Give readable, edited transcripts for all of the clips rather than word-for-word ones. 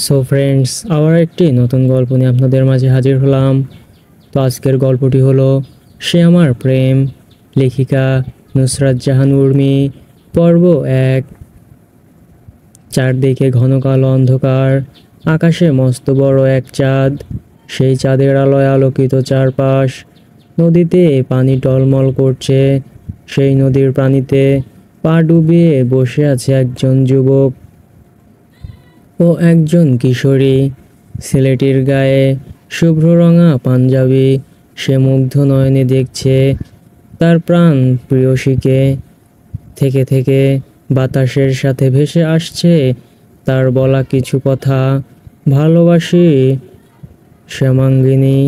So friends, আবার একটি নতুন গল্প নিয়ে আপনাদের মাঝে হাজির হলাম। তো আজকের গল্পটি হলো সে আমার প্রেম, লেখিকা নুসরাত জাহান উর্মি। পর্ব 1। চারদিকে ঘন কালো অন্ধকার, আকাশে মস্ত বড় এক চাঁদ। সেই চাঁদের আলোয় আলোকিত চারপাশ। নদীতে পানি টলমল করছে। সেই নদীর পানিতে পা ডুবিয়ে বসে আছে একজন যুবক ও একজন কিশোরী। ছেলেটির গায়ে শুভ্র রঙা পাঞ্জাবি। সে মুগ্ধ নয়নে দেখছে তার প্রাণ প্রেয়সীকে। থেকে থেকে বাতাসের সাথে ভেসে আসছে তার বলা কিছু কথা। ভালোবাসি শ্যামাঙ্গিনী,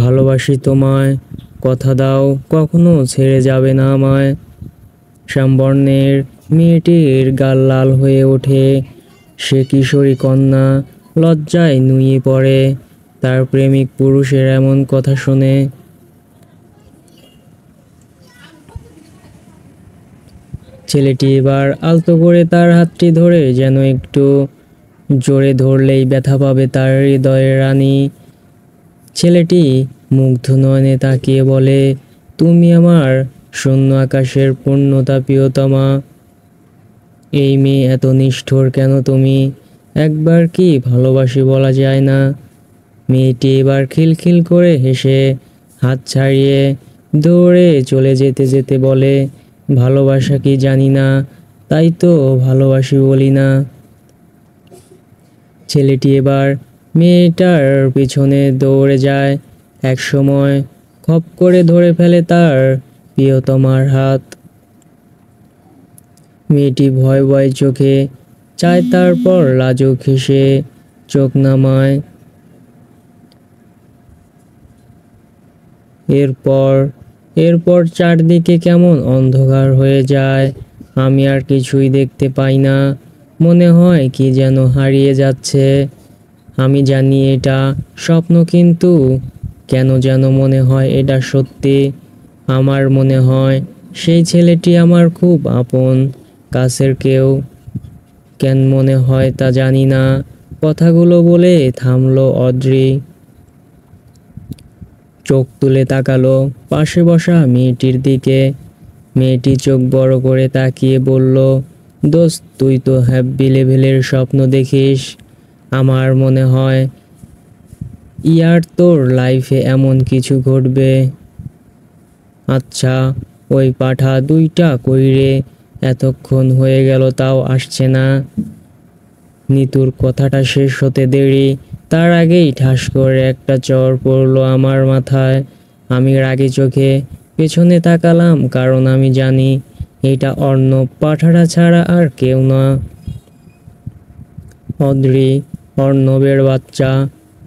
ভালোবাসি তোমায়, কথা দাও কখনো ছেড়ে যাবে না আমায়। শ্যামবর্ণের মেয়েটির গাল লাল হয়ে ওঠে। সে কিশোরী কন্যা, লজ্জায় নুয়ে পড়ে তার প্রেমিক পুরুষের এমন কথা শুনে। ছেলেটি এবার আলতো করে তার হাতটি ধরে, যেন একটু জোরে ধরলেই ব্যথা পাবে তার হৃদয়ের রানী। ছেলেটি মুগ্ধ নয়নে তাকিয়ে বলে, তুমি আমার শূন্য আকাশের পূর্ণতা প্রিয়তমা। এই মেয়ে এত নিষ্ঠুর কেন তুমি? একবার কি ভালোবাসি বলা যায় না? মেয়েটি এবার খিলখিল করে হেসে হাত ছাড়িয়ে দৌড়ে চলে যেতে যেতে বলে, ভালোবাসা কি জানি না, তাই তো ভালোবাসি বলি না। ছেলেটি এবার মেয়েটার পিছনে দৌড়ে যায়। এক সময় খপ করে ধরে ফেলে তার প্রিয়তমার হাত। মেয়েটি ভয় ভয় চোখে চায়, তারপর লাজুক হেসে চোখ নামায়। এরপর এরপর চারদিকে কেমন অন্ধকার হয়ে যায়। আমি আর কিছুই দেখতে পাই না। মনে হয় কি যেন হারিয়ে যাচ্ছে। আমি জানি এটা স্বপ্ন, কিন্তু কেন যেন মনে হয় এটা সত্যি। আমার মনে হয় সেই ছেলেটি আমার খুব আপন, কাছের কেউ। কেন মনে হয় তা জানি না। কথাগুলো বলে থামলো অদ্রি। চোখ তুলে তাকালো পাশে বসা মেয়েটির দিকে। মেয়েটি চোখ বড় করে তাকিয়ে বলল, দোস্ত, তুই তো হ্যাপি লেভেলের স্বপ্ন দেখিস। আমার মনে হয় ইয়ার তোর লাইফে এমন কিছু ঘটবে। আচ্ছা, ওই পাঠা দুইটা কইরে? এতক্ষণ হয়ে গেল তাও আসছে না। নিতুর কথাটা শেষ হতে দেরি, তার আগেই ঠাস করে একটা চড় পড়লো আমার মাথায়। আমি রাগী চোখে পেছনে তাকালাম, কারণ আমি জানি এটা অর্ণব পাঠাটা ছাড়া আর কেউ না। অদ্রি, অর্ণবের বাচ্চা,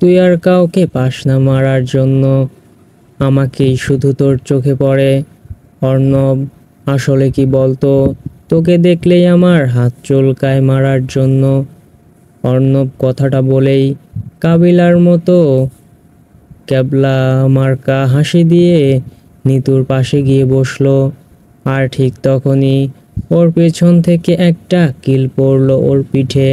তুই আর কাউকে পাস না মারার জন্য, আমাকেই শুধু তোর চোখে পড়ে। অর্ণব, আসলে কি বলতো, তোকে দেখলেই আমার হাত চুলকায় মারার জন্য। অর্ণব কথাটা বলেই কাবিলার মতো ক্যাবলা মার্কা হাসি দিয়ে নিতুর পাশে গিয়ে বসলো। আর ঠিক তখনই ওর পেছন থেকে একটা কিল পড়লো ওর পিঠে।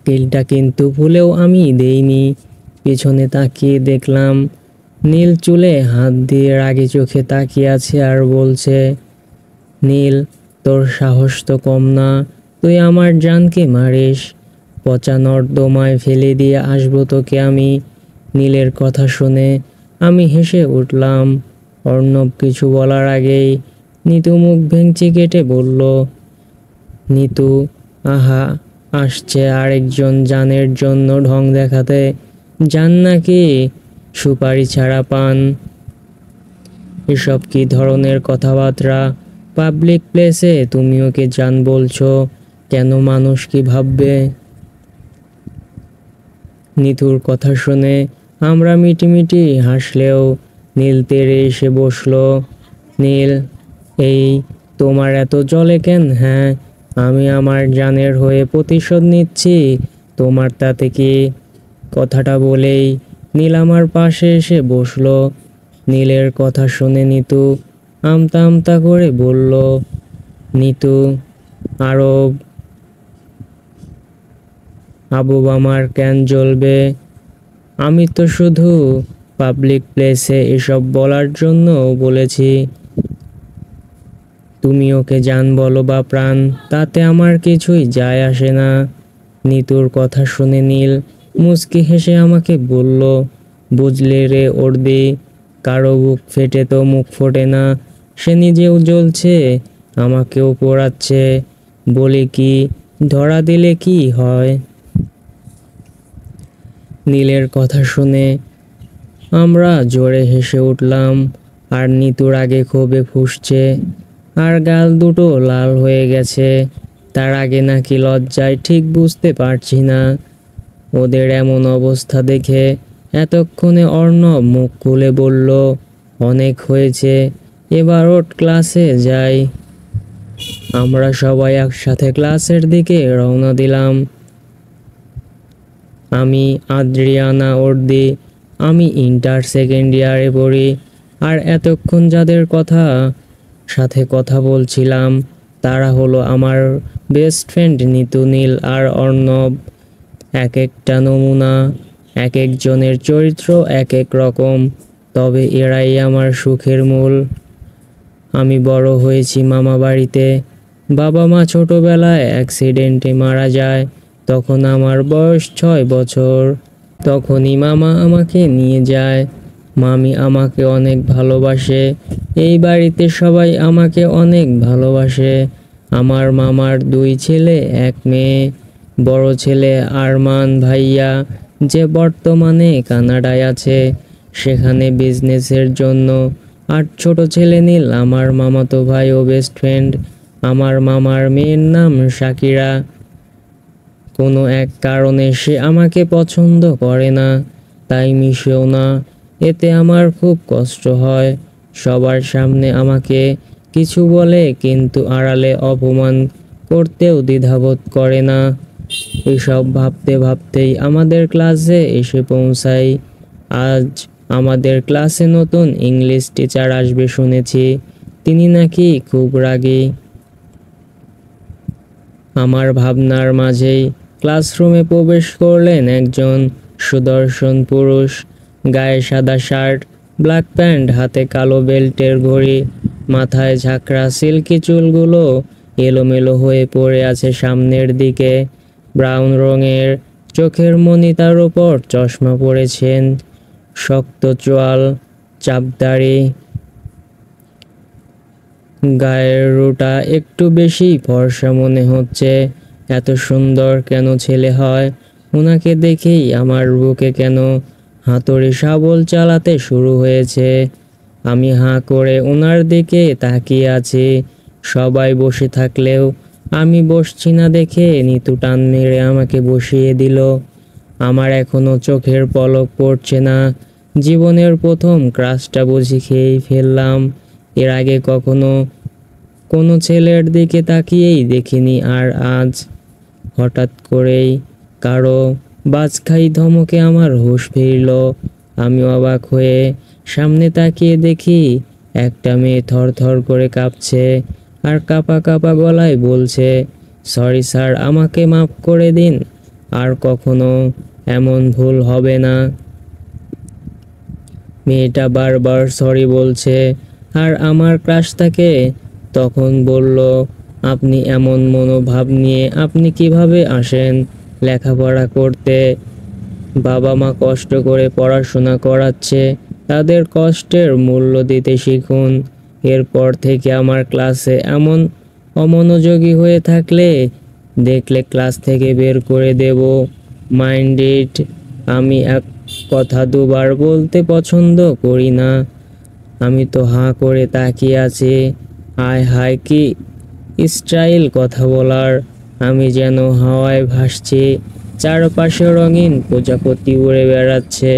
কিলটা কিন্তু ভুলেও আমি দেইনি। পিছনে তাকিয়ে দেখলাম নীল চুলে হাত দিয়ে রাগী চোখে তাকিয়ে আছে আর বলছে, নীল, তোর সাহস তো কম না, তুই আমার জানকে মারিস। পচা নর্দমায় ফেলে দিয়ে আসবো তোকে আমি। নীলের কথা শুনে আমি হেসে উঠলাম। অর্ণব কিছু বলার আগেই নিতু মুখ ভেঙচি কেটে বলল, নিতু, আহা, আসছে আরেকজন জানের জন্য ঢং দেখাতে। জান নাকি সুপারি ছাড়া পান? এসব কি ধরনের কথাবার্তা? পাবলিক প্লেসে তুমি ওকে জান বলছো কেন? মানুষ কি ভাববে? নিতুর কথা শুনে আমরা মিটিমিটি হাসলেও নীল তেড়ে এসে বসলো। নীল, এই তোমার এত জলে কেন? হ্যাঁ, আমি আমার জানের হয়ে প্রতিশোধ নিচ্ছি, তোমার তাতে কি? কথাটা বলেই নীল আমার পাশে এসে বসলো। নীলের কথা শুনে নিতু আমতা আমতা করে বলল, নিতু, আরো আবু আমার কেন জ্বলবে? আমি তো শুধু পাবলিক প্লেসে এসব বলার জন্য বলেছি। তুমি ওকে জান বলো বা প্রাণ, তাতে আমার কিছুই যায় আসে না। নিতুর কথা শুনে নীল মুচকি হেসে আমাকে বলল, বুঝলে রে অর্দি, কারো বুক ফেটে তো মুখ ফোটে না। সে নিজেও জ্বলছে, আমাকেও পোড়াচ্ছে। বলি কি, ধরা দিলে কি হয়? নীলের কথা শুনে আমরা জোরে হেসে উঠলাম। আর নিতুর আগে ক্ষোভে ফুঁসছে, আর গাল দুটো লাল হয়ে গেছে। তার আগে নাকি লজ্জায়, ঠিক বুঝতে পারছি না। ওদের এমন অবস্থা দেখে এতক্ষণে অর্ণব মুখ খুলে বলল, অনেক হয়েছে, এবার ওর ক্লাসে যাই। আমরা সবাই একসাথে ক্লাসের দিকে রওনা দিলাম। আমি আদ্রিয়ানা অর্দি, আমি ইন্টার সেকেন্ড ইয়ারে পড়ি। আর এতক্ষণ যাদের সাথে কথা বলছিলাম তারা হলো আমার বেস্ট ফ্রেন্ড নিতু, নীল আর অর্ণব। এক একটা নমুনা, এক একজনের চরিত্র এক এক রকম, তবে এরাই আমার সুখের মূল। আমি বড় হয়েছি মামা বাড়িতে। বাবা মা ছোটবেলায় অ্যাক্সিডেন্টে মারা যায়, তখন আমার বয়স 6 বছর। তখনই মামা আমাকে নিয়ে যায়। মামি আমাকে অনেক ভালোবাসে। এই বাড়িতে সবাই আমাকে অনেক ভালোবাসে। আমার মামার 2 ছেলে 1 মেয়ে। বড় ছেলে আরমান ভাইয়া, যে বর্তমানে কানাডায় আছে, সেখানে বিজনেসের জন্য। আর ছোট ছেলে নীল আমার মামাতো ভাই ও বেস্ট ফ্রেন্ড। আমার মামার মেয়ের নাম শাকিরা। কোনো এক কারণে সে আমাকে পছন্দ করে না, তাই মিশেও না। এতে আমার খুব কষ্ট হয়। সবার সামনে আমাকে কিছু বলে, কিন্তু আড়ালে অপমান করতেও দ্বিধাবোধ করে না। এসব ভাবতে ভাবতেই আমাদের ক্লাসে এসে পৌঁছাই। আজ আমাদের ক্লাসে নতুন ইংলিশ টিচার আসবে শুনেছি। তিনি নাকি খুব রাগী। আমার ভাবনার মাঝেই ক্লাসরুমে প্রবেশ করলেন একজন সুদর্শন পুরুষ। গায়ে সাদা শার্ট, ব্ল্যাক প্যান্ট, হাতে কালো বেল্টের ঘড়ি, মাথায় ঝাঁকড়া সিল্কি চুলগুলো এলোমেলো হয়ে পড়ে আছে সামনের দিকে। ব্রাউন রঙের চোখের মনি, তার উপর চশমা পরেছেন। শক্ত চোয়াল, চাপদাড়ি, গায়ের রুটা একটু বেশি ফর্সা মনে হচ্ছে। এত সুন্দর কেন ছেলে হয়? ওনাকে দেখেই আমার বুকে কেন হাতুড়ি শাবল চালাতে শুরু হয়েছে। আমি হাঁ করে ওনার দিকে তাকিয়ে আছি। সবাই বসে থাকলেও আমি বসছি না দেখে নিতু টান মেরে আমাকে বসিয়ে দিল। আমার এখনো চোখের পলক পড়ছে না। জীবনের প্রথম ক্রাশটা বুঝি খেয়েই ফেললাম। এর আগে কখনো কোনো ছেলের দিকে তাকিয়েই দেখিনি, আর আজ হঠাৎ করেই কারো বাজখাই ধমকে আমার হুঁশ ফিরল। আমি অবাক হয়ে সামনে তাকিয়ে দেখি একটা মেয়ে থরথর করে কাঁপছে, আর কাঁপা কাঁপা গলায় বলছে, সরি স্যার, আমাকে মাফ করে দিন, আর কখনো এমন ভুল হবে না। মেয়েটা বারবার সরি বলছে, আর আমার ক্রাশ তাকে তখন বলল, আপনি এমন মনোভাব নিয়ে আপনি কিভাবে আসেন লেখাপড়া করতে? বাবা মা কষ্ট করে পড়াশোনা করাচ্ছে, তাদের কষ্টের মূল্য দিতে শিখুন। এরপর থেকে আমার ক্লাসে এমন অমনোযোগী হয়ে থাকলে দেখলে ক্লাস থেকে বের করে দেব। Mind it. আমি এক কথা দুবার বলতে পছন্দ করি না। আমি তো হাঁ করে তাকিয়ে আছি। আয় হায়, কি স্টাইল কথা বলার! আমি যেন হাওয়ায় ভাসছি, চারপাশে রঙিন প্রজাপতি উড়ে বেড়াচ্ছে।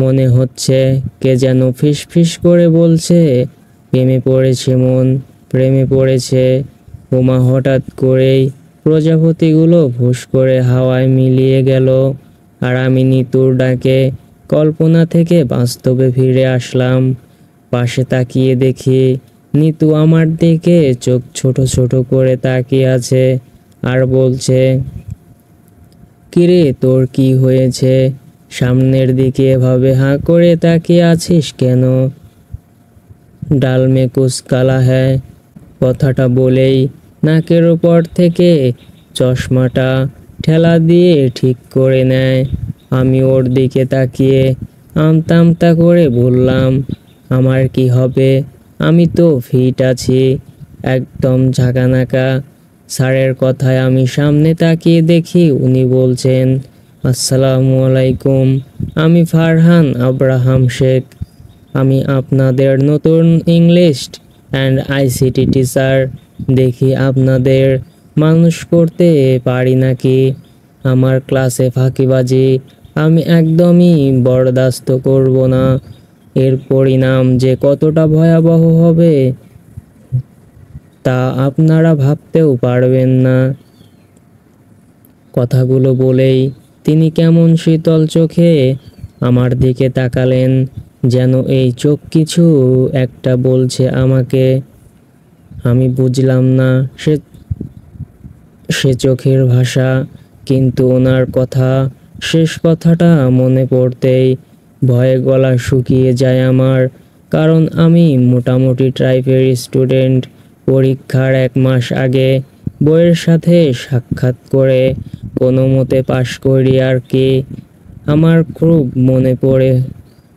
মনে হচ্ছে কে যেন ফিস ফিস করে বলছে, প্রেমে পড়েছে মন, প্রেমে পড়েছে। ওমা, হঠাৎ করেই প্রজাপতিগুলো ভুস করে হাওয়ায় মিলিয়ে গেল, আর আমি নিতুর ডাকে কল্পনা থেকে বাস্তবে ফিরে আসলাম। পাশে তাকিয়ে দেখি নিতু আমার দিকে চোখ ছোট ছোট করে তাকিয়ে আছে আর বলছে, কিরে তোর কি হয়েছে? সামনের দিকে এভাবে হাঁ করে তাকিয়ে আছিস কেন? ডাল মে কুছ কালা হ্যায়। কথাটা বলেই নাকের উপর থেকে চশমাটা ঠেলা দিয়ে ঠিক করে নেয়। আমি ওর দিকে তাকিয়ে আমতা আমতা করে বললাম, আমার কি হবে? আমি তো ফিট আছি, একদম ঝাঁকানাকা। স্যারের কথায় আমি সামনে তাকিয়ে দেখি উনি বলছেন, আসসালামু আলাইকুম, আমি ফারহান আব্রাহাম শেখ। আমি আপনাদের নতুন ইংলিশ অ্যান্ড আইসিটি টিচার। দেখি আপনাদের মানুষ করতে পারি নাকি। আমার ক্লাসে ফাঁকিবাজি আমি একদমই বরদাস্ত করব না। এর পরিণাম যে কতটা ভয়াবহ হবে তা আপনারা ভাবতেও পারবেন না। কথাগুলো বলেই তিনি কেমন শীতল চোখে আমার দিকে তাকালেন, যেন এই চোখ কিছু একটা বলছে আমাকে। আমি বুঝলাম না সে চোখের ভাষা, কিন্তু ওনার কথা, শেষ কথাটা মনে পড়তেই ভয়ে গলা শুকিয়ে যায় আমার। কারণ আমি মোটামুটি টাইপের স্টুডেন্ট। পরীক্ষার 1 মাস আগে বইয়ের সাথে সাক্ষাৎ করে কোনো মতে পাশ করি আর কি। আমার খুব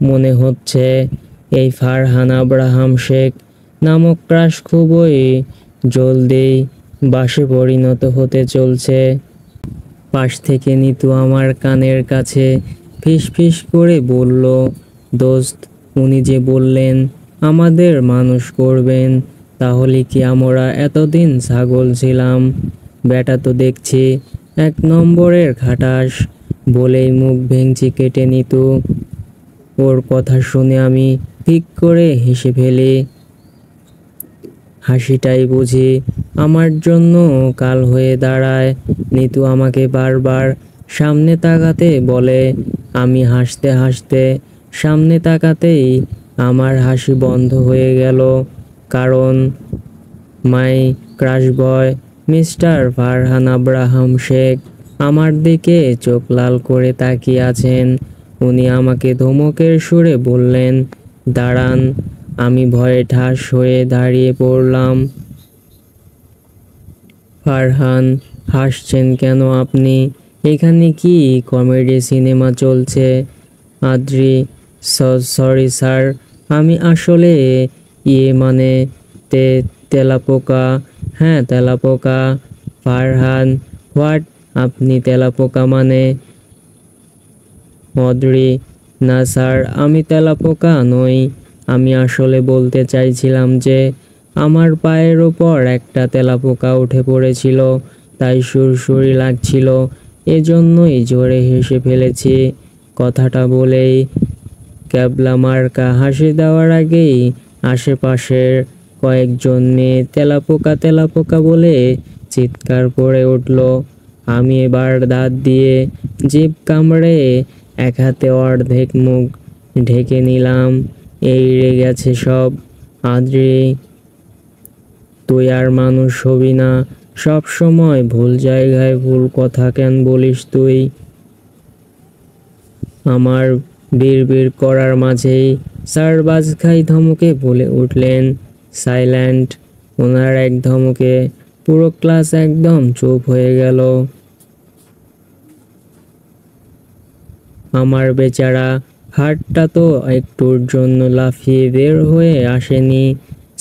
মনে হচ্ছে এই ফারহান আব্রাহাম শেখ নামক ক্রাশ খুবই জলদি বাসে পরিণত হতে চলছে। পাশ থেকে নিতু আমার কানের কাছে ফিস ফিস করে বলল, দোস্ত, উনি যে বললেন আমাদের মানুষ করবেন, তাহলে কি আমরা এতদিন ছাগল ছিলাম? বেটা তো দেখছি 1 নম্বরের খাটাস। বলেই মুখ ভেঙচি কেটে নিতু। ওর কথা শুনে আমি ঠিক করে হেসে ফেলি। হাসিটাই বুঝি আমার জন্য কাল হয়ে দাঁড়ায়। নিতু আমাকে বারবার সামনে তাকাতে বলে। আমি হাসতে হাসতে সামনে তাকাতেই আমার হাসি বন্ধ হয়ে গেল। কারণ my crush boy mister Farhan Abraham Sheikh আমার দিকে চোখ লাল করে তাকিয়ে আছেন। উনি আমাকে ধমকের সুরে বললেন, দাঁড়ান। আমি ভয়ে ঠাস হয়ে দাঁড়িয়ে পড়লাম। ফারহান, হাসছেন কেন আপনি? এখানে কি কমেডি সিনেমা চলছে? আদ্রি, সরি স্যার, আমি আসলে মানে তেলাপোকা। হ্যাঁ, তেলাপোকা। ফারহান, হোয়াট? আপনি তেলাপোকা মানে? অদ্রি, না স্যার, আমি তেলাপোকা নই। আমি আসলে বলতে চাইছিলাম যে আমার পায়ের ওপর একটা তেলাপোকা উঠে পড়েছিল, তাই সুরসুরি লাগছিল, এজন্যই জোরে হেসে ফেলেছি। কথাটা বলেই ক্যাবলা মার্কা হাসি দেওয়ার আগেই আশেপাশের কয়েকজন মেয়ে তেলাপোকা তেলাপোকা বলে চিৎকার করে উঠল। আমি এবার দাঁত দিয়ে জিভ কামড়ে এক হাতে অর্ধেক মুখ ঢেকে নিলাম। এই রে গেছে সব। আদ্রি, তুই আর মানুষ হবি না। সব সময় ভুল জায়গায় ভুল কথা কেন বলিস তুই? আমার বিড়বিড় করার মাঝেই স্যার বাজখাই ধমকে বলে উঠলেন, সাইলেন্ট। ওনার এক ধমকে পুরো ক্লাস একদম চুপ হয়ে গেল। আমার বেচারা হাতটা তো একটুর জন্য লাফিয়ে বের হয়ে আসেনি।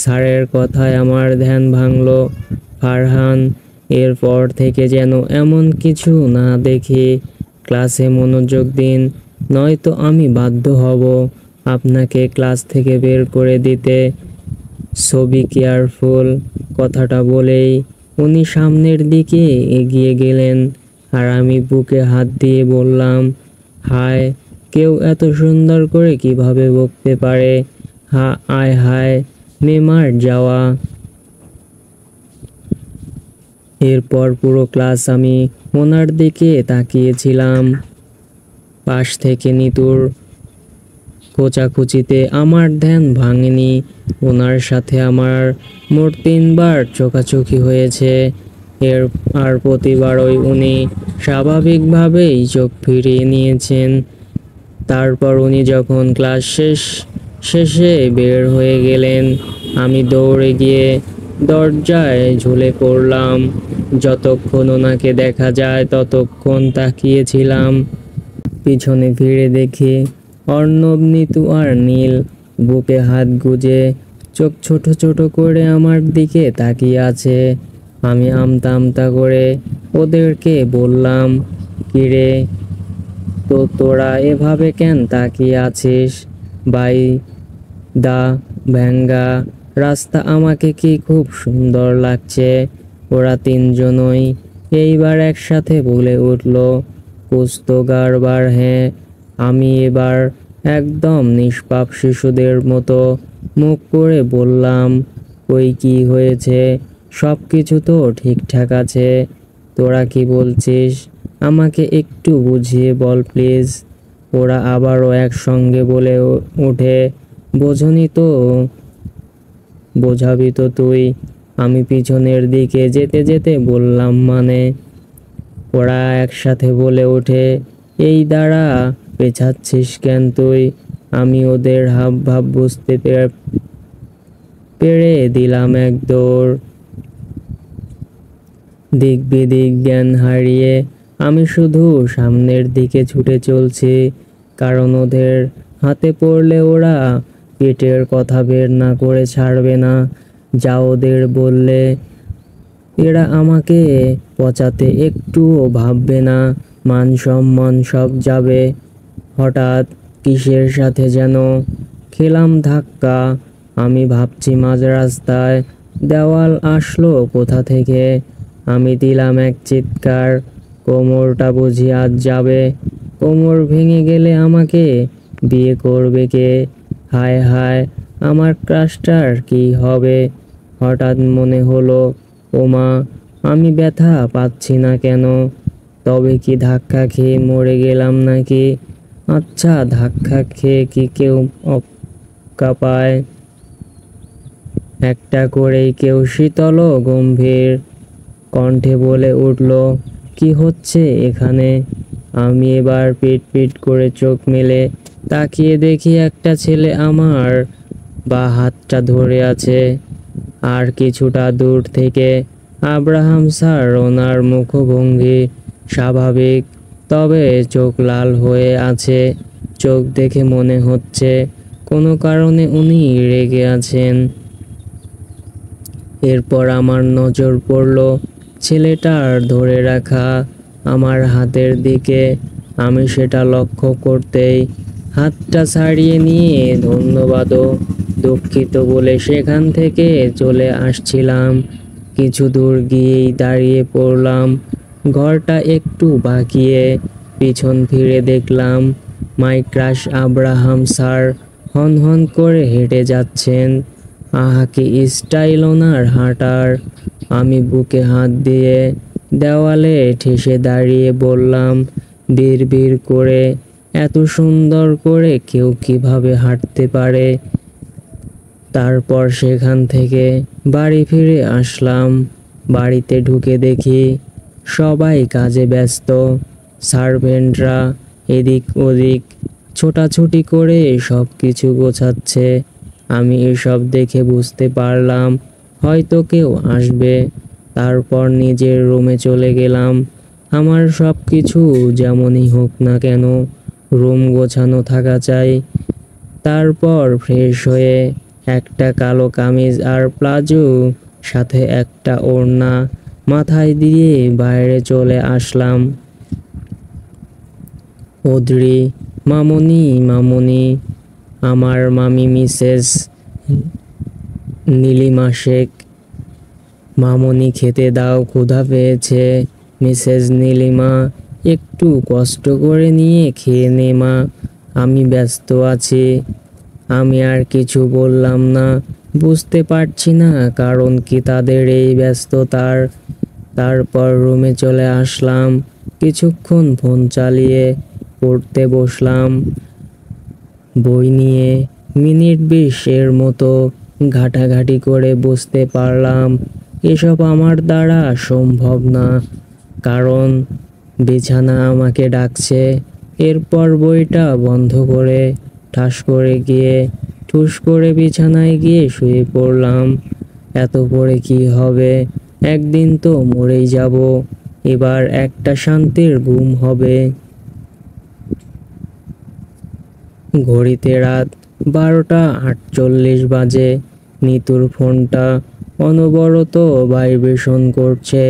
স্যারের কথায় আমার ধ্যান ভাঙলো। ফারহান, এরপর থেকে যেন এমন কিছু না দেখি। ক্লাসে মনোযোগ দিন, নয়তো আমি বাধ্য হব আপনাকে ক্লাস থেকে বের করে দিতে। So be careful. কথাটা বলেই উনি সামনের দিকে এগিয়ে গেলেন, আর আমি বুকে হাত দিয়ে বললাম, হায়, কেউ এত সুন্দর করে কিভাবে বকতে পারে? আয় হায়, মেমার যাওয়া। এরপর পুরো ক্লাস আমি ওনার দিকে তাকিয়েছিলাম। পাশ থেকে নিতুর খোঁচাখুচিতে আমার ধ্যান ভাঙেনি। ওনার সাথে আমার মোট 3বার চোখাচোখি হয়েছে। এর আর প্রতিবারই উনি স্বাভাবিকভাবেই চোখ ফিরিয়ে নিয়েছেন। তারপর উনি যখন ক্লাস শেষে বের হয়ে গেলেন, আমি দৌড়ে গিয়ে দরজায় ঝুলে পড়লাম। যতক্ষণ ওনাকে দেখা যায় ততক্ষণ তাকিয়েছিলাম। পিছনে ফিরে দেখি অর্ণব, নিতু আর নীল বুকে হাত গুজে চোখ ছোট ছোট করে আমার দিকে তাকিয়ে আছে। আমি আমতা আমতা করে ওদেরকে বললাম, কিরে, তো তোরা এভাবে কেন তাকিয়ে আছিস? বাই দা ভ্যাঙ্গা রাস্তা আমাকে কি খুব সুন্দর লাগছে? ওরা তিনজনই এইবার একসাথে বলে উঠল, কুছ তো গাড়বার হ্যাঁ। আমি এবার একদম নিষ্পাপ শিশুদের মতো মুখ করে বললাম, ওই কি হয়েছে? সব কিছু তো ঠিকঠাক আছে। তোরা কি বলছিস আমাকে একটু বুঝিয়ে বল প্লিজ। ওরা আবারও একসঙ্গে বলে ওঠে, বোঝনি তো, বোঝাবি তো তুই। আমি পিছনের দিকে যেতে যেতে বললাম, মানে? ওরা একসাথে বলে ওঠে, এই দাঁড়া, পেছাচ্ছিস কেন তুই? আমি ওদের হাব ভাব বুঝতে পেরে দিলাম এক দৌড়। দিক বিদিক জ্ঞান হারিয়ে আমি শুধু সামনের দিকে ছুটে চলছি, কারণ ওদের হাতে পড়লে ওরা পেটের কথা বের না করে ছাড়বে না। যা ওদের বললে এরা আমাকে পচাতে একটুও ভাববে না, মান সম্মান সব যাবে। হঠাৎ কিসের সাথে যেন খেলাম ধাক্কা। আমি ভাবছি মাঝ রাস্তায় দেওয়াল আসলো কোথা থেকে। আমি দিলাম এক চিৎকার, কোমরটা বুঝি আজ যাবে। কোমর ভেঙে গেলে আমাকে বিয়ে করবে কে? হায় হায়, আমার ক্রাশটার কি হবে? হঠাৎ মনে হলো, ওমা, আমি ব্যথা পাচ্ছি না কেন? তবে কি ধাক্কা খেয়ে মরে গেলাম নাকি? আচ্ছা, ধাক্কা খেয়ে কি কেউ অক্কা পায়? একটা করেই কেউ শীতল ও গম্ভীর কণ্ঠে বলে উঠল, কি হচ্ছে এখানে? আমি এবার পিট পিট করে চোখ মেলে তাকিয়ে দেখি একটা ছেলে আমার বা হাতটা ধরে আছে। আর কিছুটা দূর থেকে আব্রাহাম স্যার। ওনার মুখভঙ্গি স্বাভাবিক, তবে চোখ লাল হয়ে আছে। চোখ দেখে মনে হচ্ছে কোনো কারণে উনি রেগে আছেন। এরপর আমার নজর পড়ল ছেলেটার ধরে রাখা আমার হাতের দিকে। আমি সেটা লক্ষ্য করতেই হাতটা ছাড়িয়ে নিয়ে ধন্যবাদ ও দুঃখিত বলে সেখান থেকে চলে আসছিলাম। কিছু দূর গিয়েই দাঁড়িয়ে পড়লাম। ঘরটা একটু বাঁকিয়ে পিছন ফিরে দেখলাম মাই ক্রাশ আব্রাহাম স্যার হন হন করে হেঁটে যাচ্ছেন। আহা, কি স্টাইল ওনার হাঁটার! আমি বুকে হাত দিয়ে দেওয়ালে ঠেসে দাঁড়িয়ে বললাম বিড়বিড় করে, এত সুন্দর করে কেউ কিভাবে হাঁটতে পারে? তারপর সেখান থেকে বাড়ি ফিরে আসলাম। বাড়িতে ঢুকে দেখি সবাই কাজে ব্যস্ত। সার্ভেন্টরা এদিক ওদিক ছোটাছুটি করে সব কিছু গোছাচ্ছে। আমি এসব দেখে বুঝতে পারলাম হয়তো কেউ আসবে। তারপর নিজের রুমে চলে গেলাম। আমার সব কিছু যেমনই হোক না কেন, রুম গোছানো থাকা চাই। তারপর ফ্রেশ হয়ে একটা কালো কামিজ আর প্লাজো সাথে একটা ওড়না মাথায় দিয়ে বাইরে চলে আসলাম। ওদ্রি, মামুনি, মামুনি, আমার মামি মিসেস নীলিমা শেখ। মামুনি, খেতে দাও, ক্ষুধা পেয়েছে। মিসেস নীলিমা, একটু কষ্ট করে নিয়ে খেয়ে নে মা, আমি ব্যস্ত আছি। আমি আর কিছু বললাম না, বুঝতে পারছি না কারণ কি তাদের এই ব্যস্ততার। তারপর রুমে চলে আসলাম। কিছুক্ষণ ফোন চালিয়ে পড়তে বসলাম। বই নিয়ে মিনিট 20 মতো ঘাটাঘাটি করে বুঝতে পারলাম এসব আমার দ্বারা সম্ভব না, কারণ বিছানা আমাকে ডাকছে। এরপর বইটা বন্ধ করে ঠুস করে বিছানায় গিয়ে শুয়ে পড়লাম। এত পড়ে কি হবে, একদিন তো মরেই যাব, এবার একটা শান্তির ঘুম হবে। ঘড়িতে রাত 12:48 বাজে। নিতুর ফোনটা অনবরত ভাইব্রেশন করছে।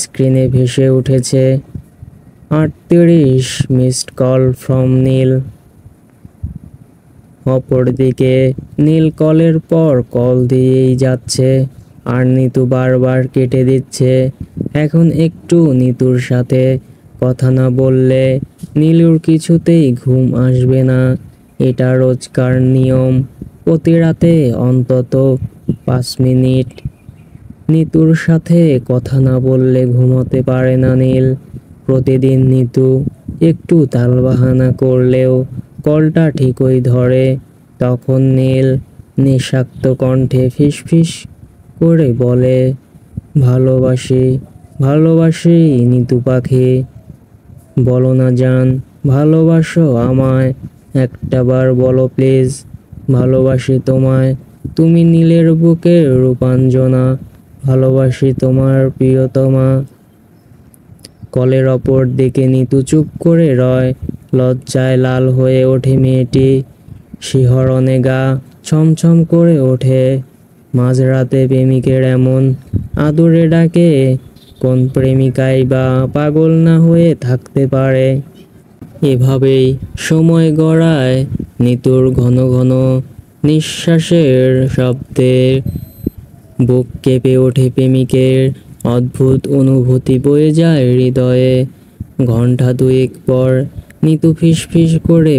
স্ক্রিনে ভেসে উঠেছে 38 মিসড কল ফ্রম নীল। অপরদিকে নীল কলের পর কল দিয়েই যাচ্ছে, আর নিতু বারবার কেটে দিচ্ছে। এখন একটু নিতুর সাথে কথা না বললে নীলুর কিছুতেই ঘুম আসবে না। এটা রোজকার নিয়ম, প্রতি রাতে অন্তত 5 মিনিট নিতুর সাথে কথা না বললে ঘুমোতে পারে না নীল। প্রতিদিন নিতু একটু তালবাহানা করলেও কলটা ঠিকই ধরে। তখন নীল নিঃশব্দ কণ্ঠে ফিসফিস করে বলে, ভালোবাসি, ভালোবাসি নিতু পাখি। বলো না জান, ভালোবাসো আমায়, একটাবার বলো প্লিজ। ভালোবাসি তোমায়, তুমি নীলের বুকের রূপাঞ্জনা, ভালোবাসি তোমার প্রিয়তমা। কলের অপর দিকে নিতু চুপ করে রয়। লজ্জায় লাল হয়ে ওঠে মেয়েটি, শিহরণে গা ছমছম করে ওঠে। মাঝরাতে প্রেমিকের এমন আদুরে ডাকে কোন প্রেমিকাই বা পাগল না হয়ে থাকতে পারে। এভাবেই সময় গড়ায়। নিতুর ঘন ঘন নিঃশ্বাসের শব্দে বুক কেঁপে ওঠে প্রেমিকের, অদ্ভুত অনুভূতি বয়ে যায় হৃদয়ে। ঘন্টা দুয়েক পর নিতু ফিসফিস করে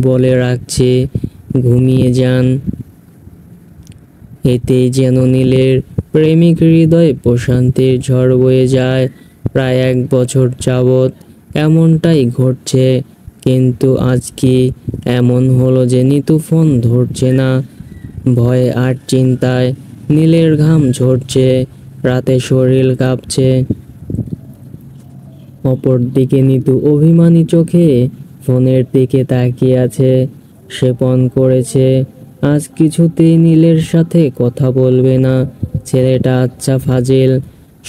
বলে রাখছে, ঘুমিয়ে যান। এতেই যেন নীলের প্রেমিক হৃদয়ে প্রশান্তির ঝড় বয়ে যায়। প্রায় 1 বছর যাবৎ এমনটাই ঘটছে, কিন্তু আজ কি এমন হলো যে নিতু ফোন ধরছে না? ভয়ে আর চিন্তায় নীলের ঘাম ঝরছে, রাতে শরীর কাঁপছে। অপরদিকে নিতু অভিমানী চোখে ফোনের দিকে তাকিয়ে আছে। সে পণ করেছে আজ কিছুতেই নীলের সাথে কথা বলবে না। ছেলেটা আচ্ছা ফাজিল,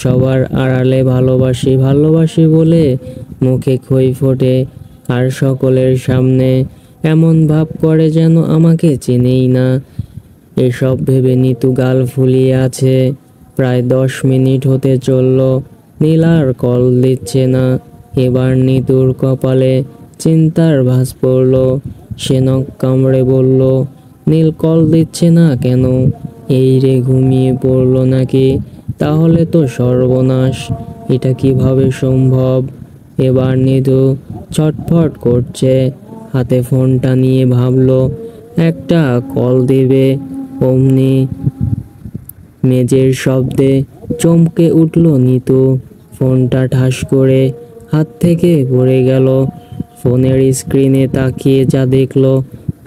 সবার আড়ালে ভালোবাসি ভালোবাসি বলে মুখে খই ফোটে, আর সকলের সামনে এমন ভাব করে যেন আমাকে চেনেই না। এসব ভেবে নিতু গাল ফুলিয়ে আছে। প্রায় 10 মিনিট হতে চলল, নীল আর কল দিচ্ছে না। এবার নিতুর কপালে চিন্তার ভাঁজ পড়ল। সে নখ কামড়ে বলল, নীল কল দিচ্ছে না কেন? এই রে ঘুমিয়ে পড়ল নাকি? তাহলে তো সর্বনাশ, এটা কিভাবে সম্ভব? এবার নিতু ছটফট করছে, হাতে ফোনটা নিয়ে ভাবলো একটা কল দেবে। অমনি মেজের শব্দে চমকে উঠল নিতু। ফোনটা ঠাস করে হাত থেকে পড়ে গেল। ফোনের স্ক্রিনে তাকিয়ে যা দেখলো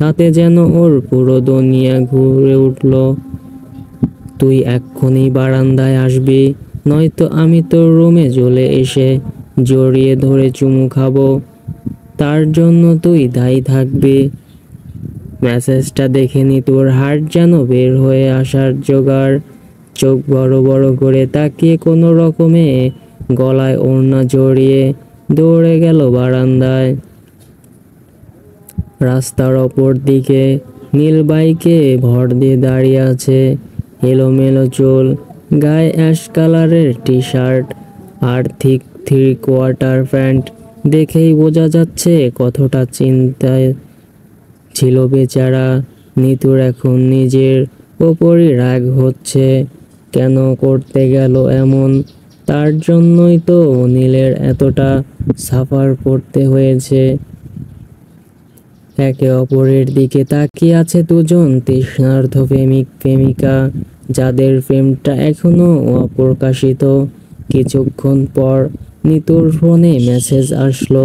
তাতে যেন ওর পুরো দুনিয়া ঘুরে উঠল। তুই এক্ষুনি বারান্দায় আসবি, নয়তো আমি তোর রুমে চলে এসে জড়িয়ে ধরে চুমু খাবো। তার জন্য তুই দায়ী থাকবি। মেসেজটা দেখে নিতুর হার্ট যেন বের হয়ে আসার জোগাড়। চোখ বড় বড় করে তাকিয়ে কোনো রকমে গলায় ওড়না জড়িয়ে দৌড়ে গেল বারান্দায়। রাস্তার অপর দিকে নীল বাইকে ভর দিয়ে দাঁড়িয়ে আছে। এলোমেলো চুল, গায়ে অ্যাশ কালারের টি শার্ট আর থিক 3/4 প্যান্ট। দেখেই বোঝা যাচ্ছে কতটা চিন্তায় ছিল বেচারা। নিতুর এখন নিজের ওপরই রাগ হচ্ছে। কেন করতে গেল এমন? তার জন্যই তো নীলের এতটা সাফার করতে হয়েছে। একে অপরের দিকে তাকিয়ে আছে দুজন তৃষ্ণার্ত প্রেমিক প্রেমিকা, যাদের প্রেমটা এখনো অপ্রকাশিত। কিছুক্ষণ পর নিতুর ফোনে মেসেজ আসলো,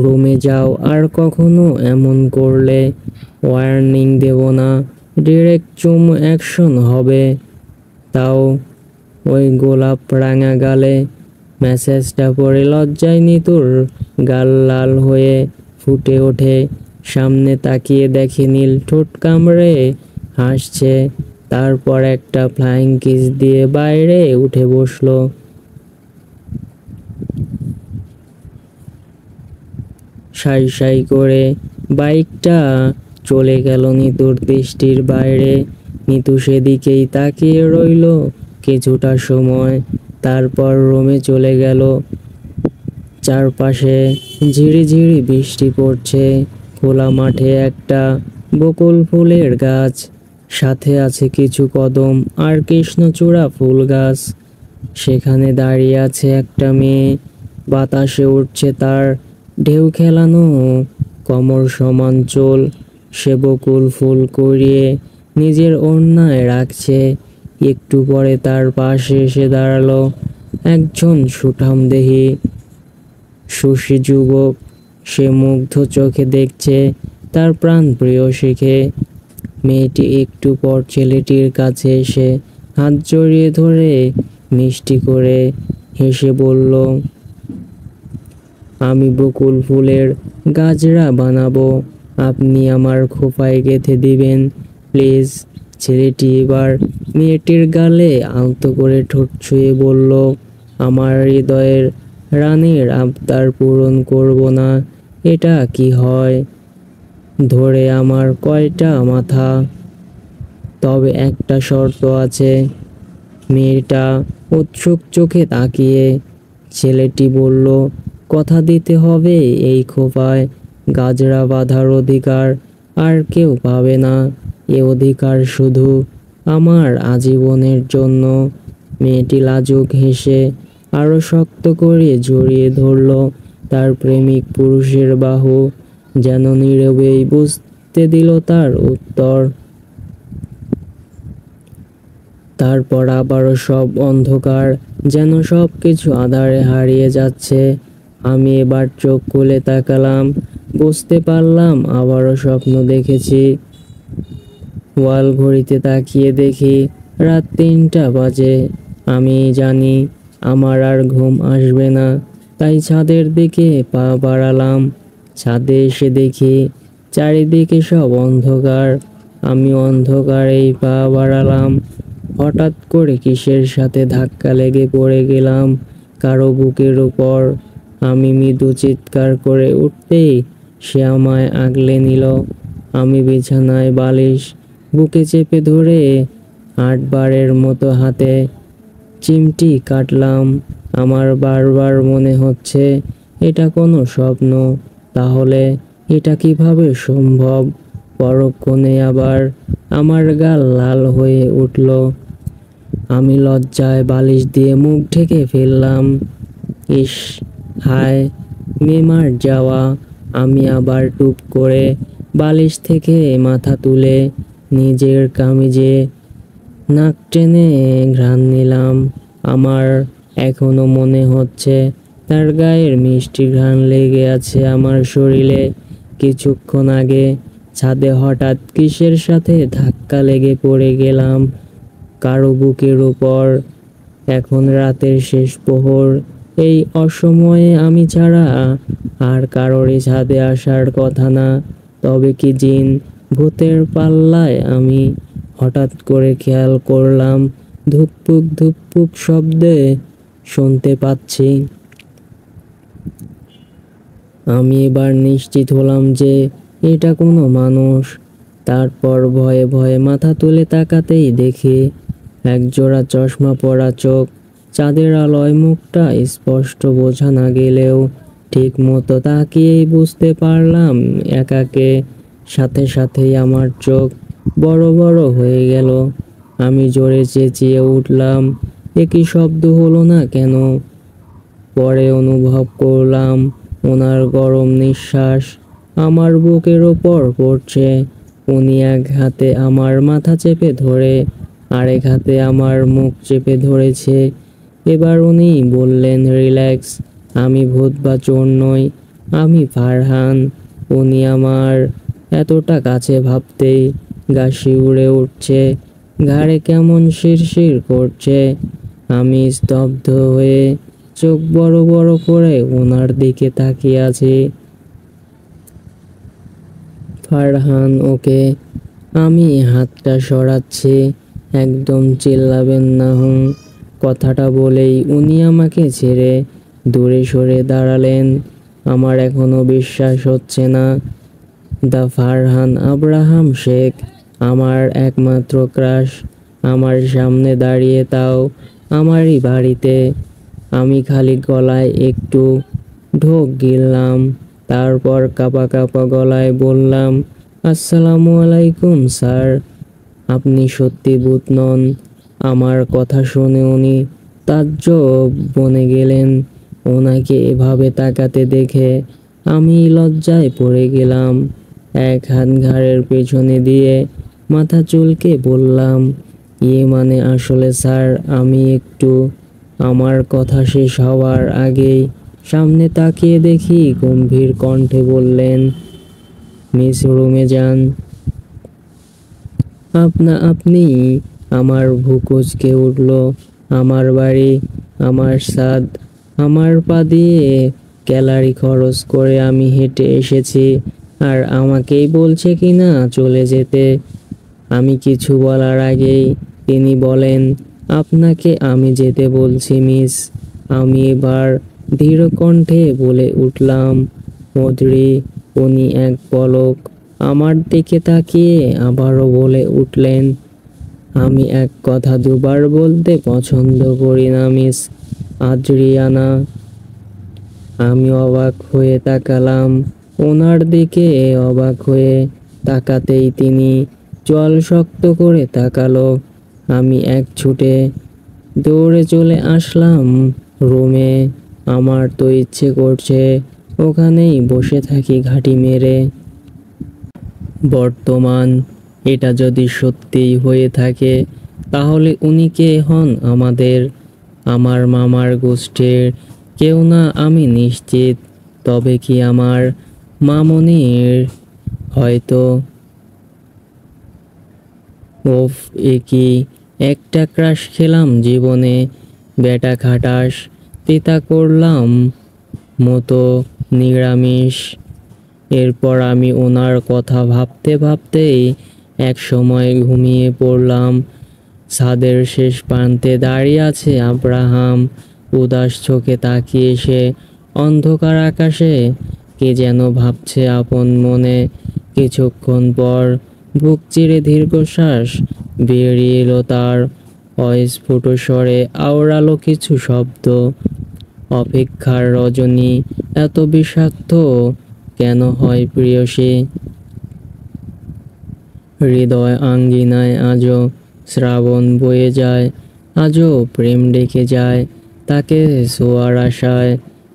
রুমে যাও, আর কখনো এমন করলে ওয়ার্নিং দেব না, ডিরেক্ট চুম অ্যাকশন হবে। তাও ওই গোলাপ রাঙা গালে। মেসেজটা পড়ে লজ্জায় নিতুর গাল লাল হয়ে ফুটে ওঠে। সামনে তাকিয়ে দেখে নীল ঠোঁট কামড়ে হাসছে। তারপর একটা ফ্লাইং কিস দিয়ে বাইরে উঠে বসলো। সাই সাই করে বাইকটা চলে গেল নিতুর দৃষ্টির বাইরে। নিতু সেদিকেই তাকিয়ে রইল কিছুটা সময়, তারপর রুমে চলে গেল। চারপাশে ঝিরিঝিরি বৃষ্টি পড়ছে। খোলা মাঠে একটা বকুল ফুলের গাছ, সাথে আছে কিছু কদম আর কৃষ্ণচূড়া ফুল গাছ। সেখানে দাঁড়িয়ে আছে একটা মেয়ে, বাতাসে উঠছে তার ঢেউ খেলানো কমর সমান চুল। সে বকুল ফুল কুড়িয়ে নিজের ওড়নায় রাখছে। একটু পরে তার পাশে এসে দাঁড়ালো একজন সুঠামদেহী সুশী যুবক। সে মুগ্ধ চোখে দেখছে তার প্রাণপ্রিয় শিখে। মেয়েটি একটু পর ছেলেটির কাছে এসে হাত জড়িয়ে ধরে মিষ্টি করে হেসে বলল, আমি বকুল ফুলের গাজরা বানাবো, আপনি আমার খোঁপায় গেঁথে দিবেন প্লিজ। ছেলেটি এবার মেয়েটির গালে আলতো করে ঠোঁট ছুঁয়ে বলল, আমার হৃদয়ের রানীর আবদার পূরণ করব না এটা কি হয়? ধরে আমার কয়টা মাথা? তবে একটা শর্ত আছে। মেয়েটা উৎসুক চোখে তাকিয়ে। ছেলেটি বলল, কথা দিতে হবে এই খোঁপায় গাজরা বাঁধার অধিকার আর কেউ পাবে না। এ অধিকার শুধু আমার আজীবনের জন্য। মেয়েটি লাজুক হেসে আরো শক্ত করে জড়িয়ে ধরল তার প্রেমিক পুরুষের বাহু, যেন নীরবেই বুঝতে দিল তার উত্তর। তারপর আবারও সব অন্ধকার, যেন সব কিছু আঁধারে হারিয়ে যাচ্ছে। আমি এবার চোখ খুলে তাকালাম, বুঝতে পারলাম আবারও স্বপ্ন দেখেছি। ওয়াল ঘড়িতে তাকিয়ে দেখি রাত 3টা বাজে। আমি জানি আমার আর ঘুম আসবে না, তাই ছাদের দিকে পা বাড়ালাম। ছাদে এসে দেখি চারিদিকে সব অন্ধকার। আমি অন্ধকারেই পা বাড়ালাম। হঠাৎ করে কিসের সাথে ধাক্কা লেগে পড়ে গেলাম কারো বুকের উপর। আমি মৃদু চিৎকার করে উঠতেই সে আমায় আগলে নিল। আমি বিছানায় বালিশ বুকে চেপে ধরে 8বারের মতো হাতে চিমটি কাটলাম। আমার বারবার মনে হচ্ছে এটা কোনো স্বপ্ন, তাহলে এটা কিভাবে সম্ভব? পরক্ষণে আবার আমার গাল লাল হয়ে উঠল। আমি লজ্জায় বালিশ দিয়ে মুখ ঢেকে ফেললাম। ইস, হায়, মেমার যাওয়া। আমি আবার টুপ করে বালিশ থেকে মাথা তুলে নিজের কামিজে নাক টেনে ঘ্রাণ নিলাম। আমার এখনো মনে হচ্ছে তার গায়ের মিষ্টি ঘ্রাণ লেগে আছে আমার শরীরে। কিছুক্ষণ আগে ছাদে হঠাৎ কিসের সাথে ধাক্কা লেগে পড়ে গেলাম কারো বুকের উপর। এখন রাতের শেষ প্রহর, এই অসময়ে আমি ছাড়া আর কারোরই ছাদে আসার কথা না। তবে কি জিন ভূতের পাল্লায় আমি? হঠাৎ করে খেয়াল করলাম ধুকপুক ধুকপুক শব্দে শুনতে পাচ্ছি। আমি এবার নিশ্চিত হলাম যে এটা কোনো মানুষ। তারপর ভয়ে ভয়ে মাথা তুলে তাকাতেই দেখি একজোড়া চশমা পরা চোখ। চাঁদের আলোয় মুখটা স্পষ্ট বোঝা না গেলেও ঠিক মতো তাকিয়েই বুঝতে পারলাম একাকে। সাথে সাথেই আমার চোখ বড় বড় হয়ে গেল। আমি জোরে চেঁচিয়ে উঠলাম, এ কি শব্দ হলো না কেন? পরে অনুভব করলাম ওনার গরম নিঃশ্বাস আমার বুকের ওপর পড়ছে। উনি এক হাতে আমার মাথা চেপে ধরে আরেক হাতে আমার মুখ চেপে ধরেছে। এবার উনি বললেন, রিল্যাক্স, আমি ভূত বা চোর নই, আমি ফারহান। উনি আমার এতটা কাছে ভাবতেই গা শিউরে উঠছে, ঘাড়ে কেমন শিরশির করছে। আমি স্তব্ধ হয়ে চোখ বড় বড় করে ওনার দিকে তাকিয়ে আছি। ফারহান ওকে। আমি হাতটা সরাচ্ছি। একদম চিল্লাবেন না হুম। কথাটা বলেই উনি আমাকে ছেড়ে দূরে সরে দাঁড়ালেন। আমার এখনো বিশ্বাস হচ্ছে না, দা ফারহান আব্রাহাম শেখ, আমার একমাত্র ক্রাশ, আমার সামনে দাঁড়িয়ে, তাও আমারই বাড়িতে। আমি খালি গলায় একটু ঢোক গিললাম, তারপর কাঁপা কাঁপা গলায় বললাম, আসসালামু আলাইকুম স্যার। আপনি সত্যি ভূত নন। আমার কথা শুনে উনি তাজ্জব বনে গেলেন। ওনাকে এভাবে তাকাতে দেখে আমি লজ্জায় পড়ে গেলাম। এক হাত ঘাড়ের পেছনে দিয়ে মাথা চুলকে বললাম, ইয়ে মানে আসলে স্যার আমি একটু। আমার কথা শেষ হওয়ার আগেই সামনে তাকিয়ে দেখি গম্ভীর কণ্ঠে বললেন, মিস রুমে যান। আপনি। আমার ভুকুচকে উঠল। আমার বাড়ি, আমার ছাদ, আমার পা দিয়ে ক্যালারি খরচ করে আমি হেঁটে এসেছি, আর আমাকেই বলছে কিনা চলে যেতে। আমি কিছু বলার আগেই তিনি বলেন, আপনাকে আমি যেতে বলছি মিস। আমি এবার ধীর কণ্ঠে বলে উঠলাম, মধুরী। উনি এক পলক আমার দিকে তাকিয়ে আবারও বলে উঠলেন, আমি এক কথা দুবার বলতে পছন্দ করি না মিস আদ্রিয়ানা। আমি অবাক হয়ে তাকালাম ওনার দিকে। অবাক হয়ে তাকাতেই তিনি চোয়াল শক্ত করে তাকালো। আমি এক ছুটে দৌড়ে চলে আসলাম রুমে। আমার তো ইচ্ছে করছে ওখানেই বসে থাকি ঘাঁটি মেরে। বর্তমান, এটা যদি সত্যিই হয়ে থাকে তাহলে উনি কে হন আমাদের? আমার মামার গোষ্ঠীর কেউ না আমি নিশ্চিত। তবে কি আমার মামনির? হয়তো। ওফ, এ কি একটা ক্রাশ খেলাম জীবনে। বেটা খাটাস, তিতা করলাম মতো নিরামিষ। এরপর আমি ওনার কথা ভাবতে ভাবতেই এক সময় ঘুমিয়ে পড়লাম। ছাদের শেষ প্রান্তে দাঁড়িয়ে আছে আব্রাহাম, উদাস চোখে তাকিয়ে সে অন্ধকার আকাশে কে যেন ভাবছে আপন মনে। কিছুক্ষণ পর বুক চিরে দীর্ঘশ্বাস বেরিয়ে এলো তার। অস্ফুট স্বরে আওড়ালো কিছু শব্দ, অপেক্ষার রজনী এত বিষাক্ত কেন হয় প্রিয়সী? হৃদয় আঙ্গিনায় আজও শ্রাবণ বয়ে যায়, আজও প্রেম ডেকে যায় তাকে ছোঁয়ার আশায়।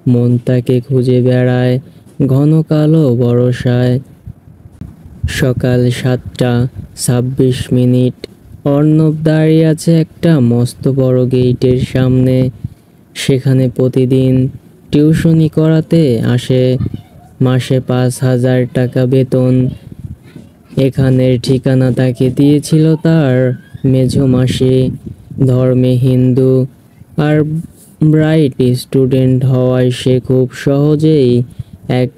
মন তাকে খুঁজে বেড়ায় ঘন কালো বরষায়। সকাল 7টা 26 মিনিট। অর্ণব দাঁড়িয়ে আছে একটা মস্ত বড় গেইটের সামনে। সেখানে প্রতিদিন টিউশনি করাতে আসে, মাসে 5,000 টাকা বেতন। এখানের ঠিকানা তাকে দিয়েছিল তার মেঝো মাসি। ধর্মে হিন্দু আর ব্রাইট স্টুডেন্ট হওয়ায় সে খুব সহজেই এক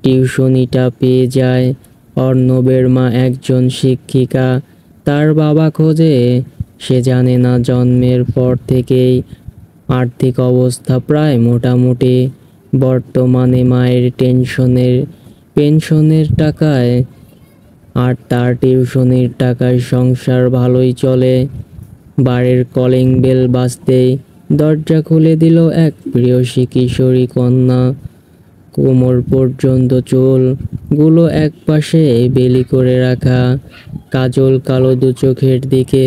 টিউশনিটা পেয়ে যায়। অর্ণবের মা একজন শিক্ষিকা, তার বাবা খোঁজে। সে জানে না জন্মের পর থেকেই আর্থিক অবস্থা প্রায় মোটামুটি। বর্তমানে মায়ের পেনশনের টাকায় আর তার টিউশনির টাকায় সংসার ভালোই চলে। বাড়ির কলিং বেল বাজতেই দরজা খুলে দিল এক প্রিয়সী কিশোরী কন্যা। কোমর পর্যন্ত চুল গুলো একপাশে বেলি করে রাখা, কাজল কালো দু চোখের দিকে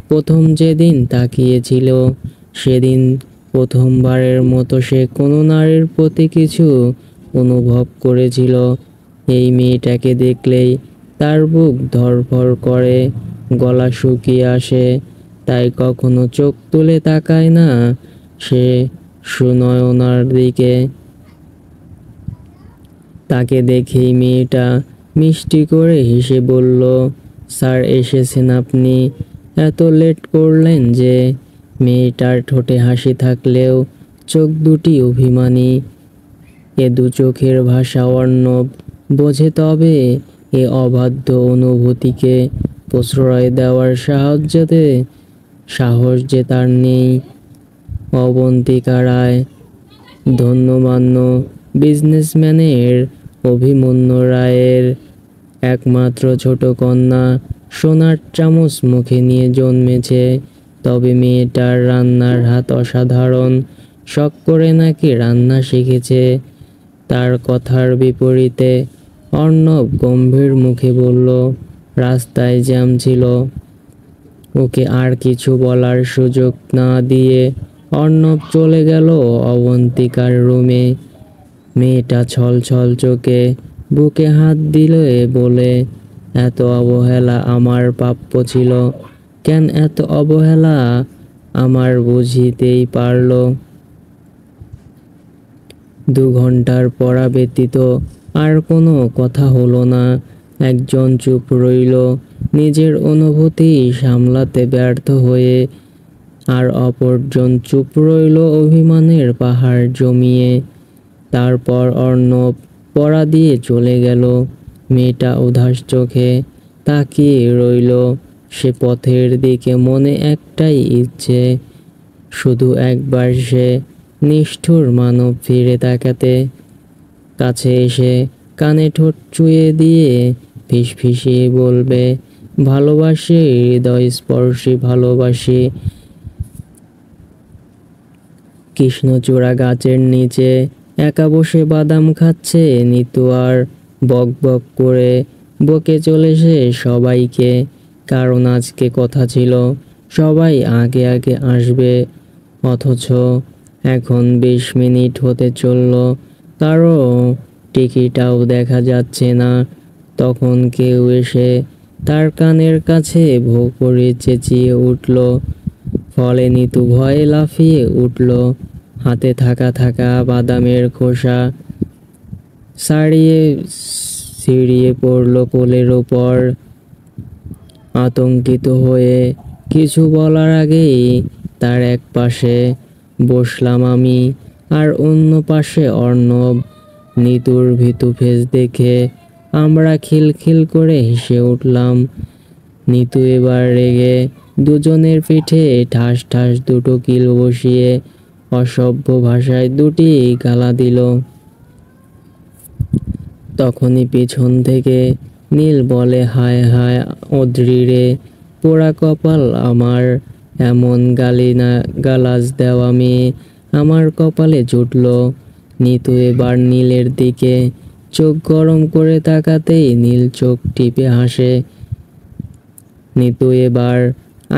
প্রথম যেদিন তাকিয়েছিল সেদিন প্রথমবারের মতো সে কোনো নারীর প্রতি কিছু অনুভব করেছিল। এই মেয়েটাকে দেখলেই তার বুক ধড়ফড় করে, গলা শুকিয়ে আসে, তাই কখনো চোখ তুলে তাকায় না সে সুনয়নার দিকে। তাকে দেখেই মেয়েটা মিষ্টি করে হেসে বলল, স্যার এসেছেন আপনি? এত লেট করলেন যে? মেয়েটার ঠোঁটে হাসি থাকলেও চোখ দুটি অভিমানী। এ দু চোখের ভাষা অর্ণব বোঝে, তবে এ অবাধ্য অনুভূতিকে প্রশ্রয় দেওয়ার সাহস যে তার নেই। অবন্তিকা রায় ধন্যমান্য বিজনেসম্যানের অভিমন্যু রায়ের একমাত্র ছোট কন্যা, সোনার চামচ মুখে নিয়ে জন্মেছে। তবে মেয়েটার রান্নার হাত অসাধারণ, শখ করে নাকি রান্না শিখেছে। তার কথার বিপরীতে অর্ণব গম্ভীর মুখে বলল, রাস্তায় জ্যাম ছিল। ওকে আর কিছু বলার সুযোগ না দিয়ে অর্ণব চলে গেল অবন্তিকার রুমে। মেয়েটা ছল ছল চোখে বুকে হাত দিলে বলে, এত অবহেলা আমার প্রাপ্য ছিল? কেন এত অবহেলা আমার বুঝিতেই পারল? 2 ঘন্টার পড়া ব্যতীত আর কোনো কথা হলো না। একজন চুপ রইল নিজের অনুভূতি সামলাতে ব্যর্থ হয়ে, আর অপরজন চুপ রইল অভিমানের পাহাড় জমিয়ে। তারপর অর্ণব পড়া দিয়ে চলে গেল। মেয়েটা উদাস চোখে তাকিয়ে রইল সে পথের দিকে, মনে একটাই ইচ্ছে, শুধু একবার সে নিষ্ঠুর মানব ফিরে তাকাতে। কাছে এসে কানে ঠোঁট চুইয়ে দিয়ে ফিসফিসিয়ে বলবে, ভালোবাসি, হৃদয়স্পর্শী ভালোবাসি। কৃষ্ণচূড়া গাছের নিচে একা বসে বাদাম খাচ্ছে নিতু, আর বক বক করে বকে চলেছে সবাইকে। কারণ আজকে কথা ছিল সবাই আগে আগে আসবে, অথচ এখন 20 মিনিট হতে চলল, কারো টিকিটাও দেখা যাচ্ছে না। তখন কেউ এসে তার কানের কাছে ভো করে চেঁচিয়ে উঠল। ফলে নিতু ভয়ে লাফিয়ে উঠল। হাতে থাকা বাদামের খোসা ছিঁড়িয়ে পড়ল কোলের ওপর। আতঙ্কিত হয়ে কিছু বলার আগেই তার এক পাশে বসলাম আমি, আর অন্য পাশে অর্ণব। নিতুর ভীতু ফেস দেখে আমরা খিলখিল করে হেসে উঠলাম। নিতু এবার রেগে দুজনের পিঠে ঠাস ঠাস দুটো কিল বসিয়ে অসভ্য ভাষায় 2টি গালা দিল। তখনই পিছন থেকে নীল বলে, হায় হায় অদ্রি রে, পোড়া কপাল আমার, এমন গালাজ দেওয়া মেয়ে আমার কপালে জুটল। নিতু এবার নীলের দিকে চোখ গরম করে তাকাতেই নীল চোখ টিপে হাসে। নিতু এবার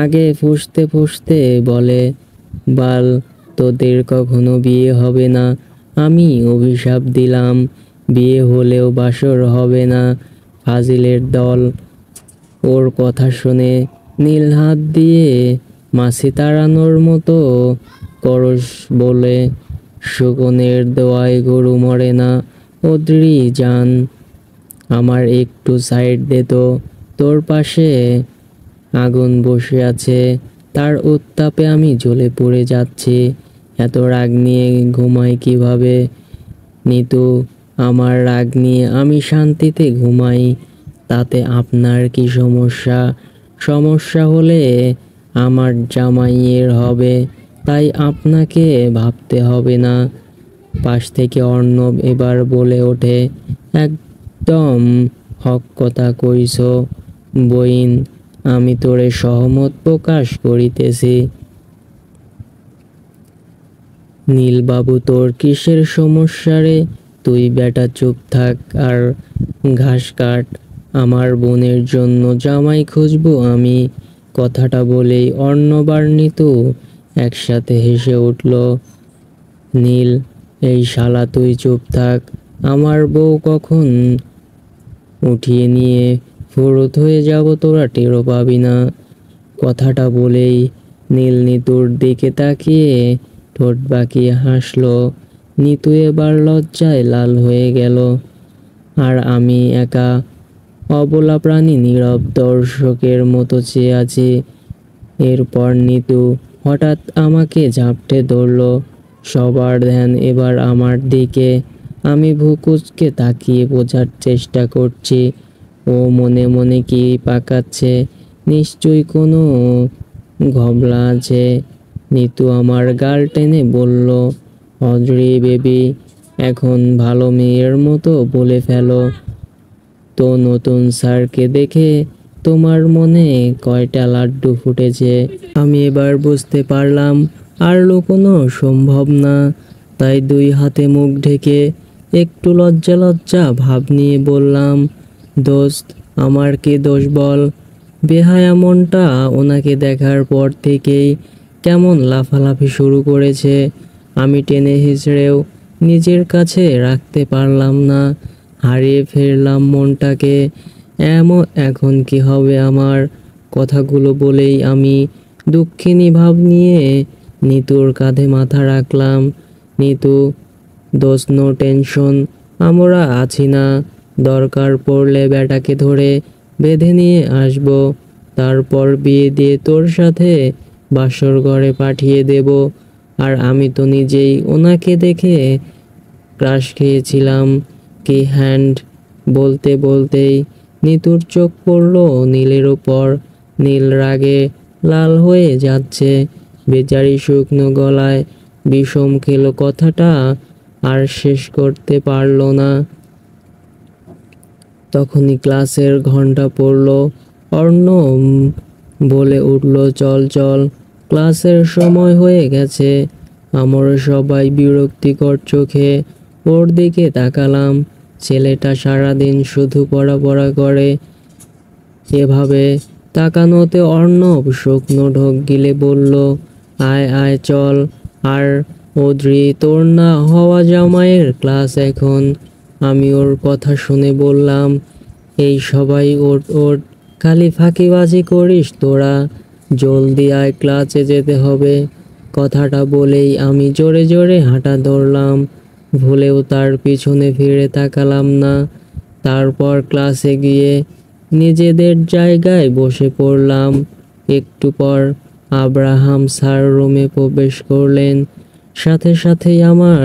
আগে ফুঁসতে ফুঁসতে বলে, বাল, তোদের কখনো বিয়ে হবে না, আমি অভিশাপ দিলাম। বিয়ে হলেও বাসর হবে না, ফাজিলের দল। ওর কথা শুনে নীল হাত দিয়ে মাছি তাড়ানোর মতো করস বলে, শকুনের দোয়ায় গরু মরে না। অদ্রি জান, আমার একটু সাইড দে তো। তোর পাশে আগুন বসে আছে, তার উত্তাপে আমি জ্বলে পড়ে যাচ্ছি। এত রাগ নিয়ে ঘুমাই কিভাবে? নিতু, আমার রাগ নিয়ে আমি শান্তিতে ঘুমাই, তাতে আপনার কি সমস্যা? সমস্যা হলে আমার জামাইয়ের হবে, তাই আপনাকে ভাবতে হবে না। পাশ থেকে অর্ণব এবার বলে ওঠে, একদম হক কথা কইছ বইন, আমি তোরে সহমত প্রকাশ করিতেছি। নীলবাবু, তোর কিসের সমস্যা রে? তুই বেটা চুপ থাক আর ঘাস কাট। আমার বোনের জন্য জামাই খুঁজবো আমি। কথাটা বলেই অর্ণব আর নিতু একসাথে হেসে উঠল। নীল, এই শালা তুই চুপ থাক, আমার বউ কখন উঠিয়ে নিয়ে ফুরুত হয়ে যাব তোরা টেরও পাবি না। কথাটা বলেই নীল নিতুর দিকে তাকিয়ে ঠোঁট বাঁকিয়ে হাসল। নিতু এবার লজ্জায় লাল হয়ে গেল। আর আমি একা অবলা প্রাণী নীরব দর্শকের মতো চেয়ে আছি। এরপর নিতু হঠাৎ আমাকে ঝাপটে ধরল। সবার ধ্যান এবার আমার দিকে। আমি ভ্রুকুঁচকে তাকিয়ে বোঝার চেষ্টা করছি ও মনে মনে কি পাকাচ্ছে। নিশ্চয়ই কোনো ঘবলা আছে। নিতু আমার গাল টেনে বলল, অদ্রি বেবি, এখন ভালো মেয়ের মতো বলে ফেলো তো, নতুন স্যারকে দেখে তোমার মনে কয়টা লাড্ডু ফুটেছে। আমি এবার বুঝতে পারলাম আর লুকোনো সম্ভব না। তাই দুই হাতে মুখ ঢেকে একটু লজ্জা লজ্জা ভাব নিয়ে বললাম, দোস্ত, আমার কি দোষ বল? বেহায়া মনটা ওনাকে দেখার পর থেকেই কেমন লাফালাফি শুরু করেছে। আমি টেনে হিচড়েও নিজের কাছে রাখতে পারলাম না। হারিয়ে ফেললাম মনটাকে। এখন কি হবে আমার? কথাগুলো বলেই আমি দুঃখিনী ভাব নিয়ে নিতুর কাঁধে মাথা রাখলাম। নিতু, দোস্ত, নো টেনশন, আমরা আছি না। দরকার পড়লে ব্যাটাকে ধরে বেঁধে নিয়ে আসবো। তারপর বিয়ে দিয়ে তোর সাথে বাসর ঘরে পাঠিয়ে দেব। আর আমি তো নিজেই ওনাকে দেখে ক্রাশ খেয়েছিলাম। কি হ্যান্ড! বলতে বলতেই নিতুর চোখ পড়ল নীলের ওপর। নীল রাগে লাল হয়ে যাচ্ছে। বেচারি শুকনো গলায় বিষম খেলো কথাটা, আর শেষ করতে পারল না। তখনই ক্লাসের ঘন্টা পড়ল। অর্ণব বলে উঠল, চল চল, ক্লাসের সময় হয়ে গেছে। আমরা সবাই বিরক্তিকর চোখে ওর দিকে তাকালাম। ছেলেটা সারাদিন শুধু পড়া করে। এভাবে তাকানোতে অর্ণব শুকনো ঢোক গিলে বলল, আয় আয় চল। আর অদ্রি, তোর না হওয়া জামাইয়ের ক্লাস এখন। আমি ওর কথা শুনে বললাম, এই সবাই ওট ওট, খালি ফাঁকিবাজি করিস তোরা। জলদি আয়, ক্লাসে যেতে হবে। কথাটা বলেই আমি জোরে জোরে হাঁটা ধরলাম। ভুলেও তার পিছনে ফিরে তাকালাম না। তারপর ক্লাসে গিয়ে নিজেদের জায়গায় বসে পড়লাম। একটু পর আব্রাহাম স্যার রুমে প্রবেশ করলেন। সাথে সাথেই আমার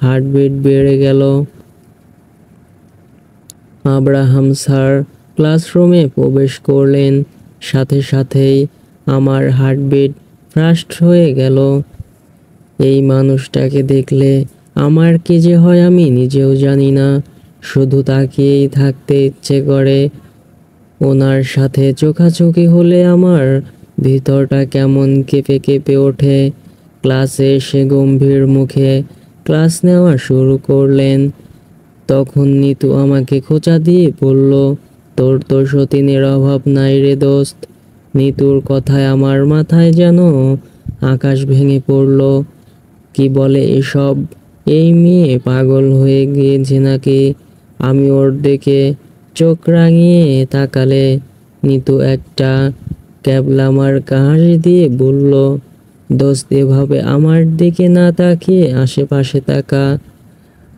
হার্টবিট বেড়ে গেল। আব্রাহাম স্যার ক্লাসরুমে প্রবেশ করলেন। সাথে সাথেই আমার হার্টবিট ফাস্ট হয়ে গেল। এই মানুষটাকে দেখলে আমার কি যে হয় আমি নিজেও জানি না। শুধু তাকিয়েই থাকতে ইচ্ছে করে। ওনার সাথে চোখাচোখি হলে আমার ভিতরটা কেমন কেঁপে কেঁপে ওঠে। ক্লাসে এসে গম্ভীর মুখে ক্লাস নেওয়া শুরু করলেন। তখন নিতু আমাকে খোঁচা দিয়ে বলল, তোর তো সতীনের অভাব নাই রে দোস্ত। নিতুর কথায় আমার মাথায় যেন আকাশ ভেঙে পড়ল। কি বলে এসব? এই মেয়ে পাগল হয়ে গিয়েছে নাকি? আমি ওর দিকে চোখ রাঙিয়ে তাকালে নিতু একটা ক্যাবলা মার্কা হাসি দিয়ে বলল, দোস্ত, এভাবে আমার দিকে না তাকিয়ে আশেপাশে তাকা।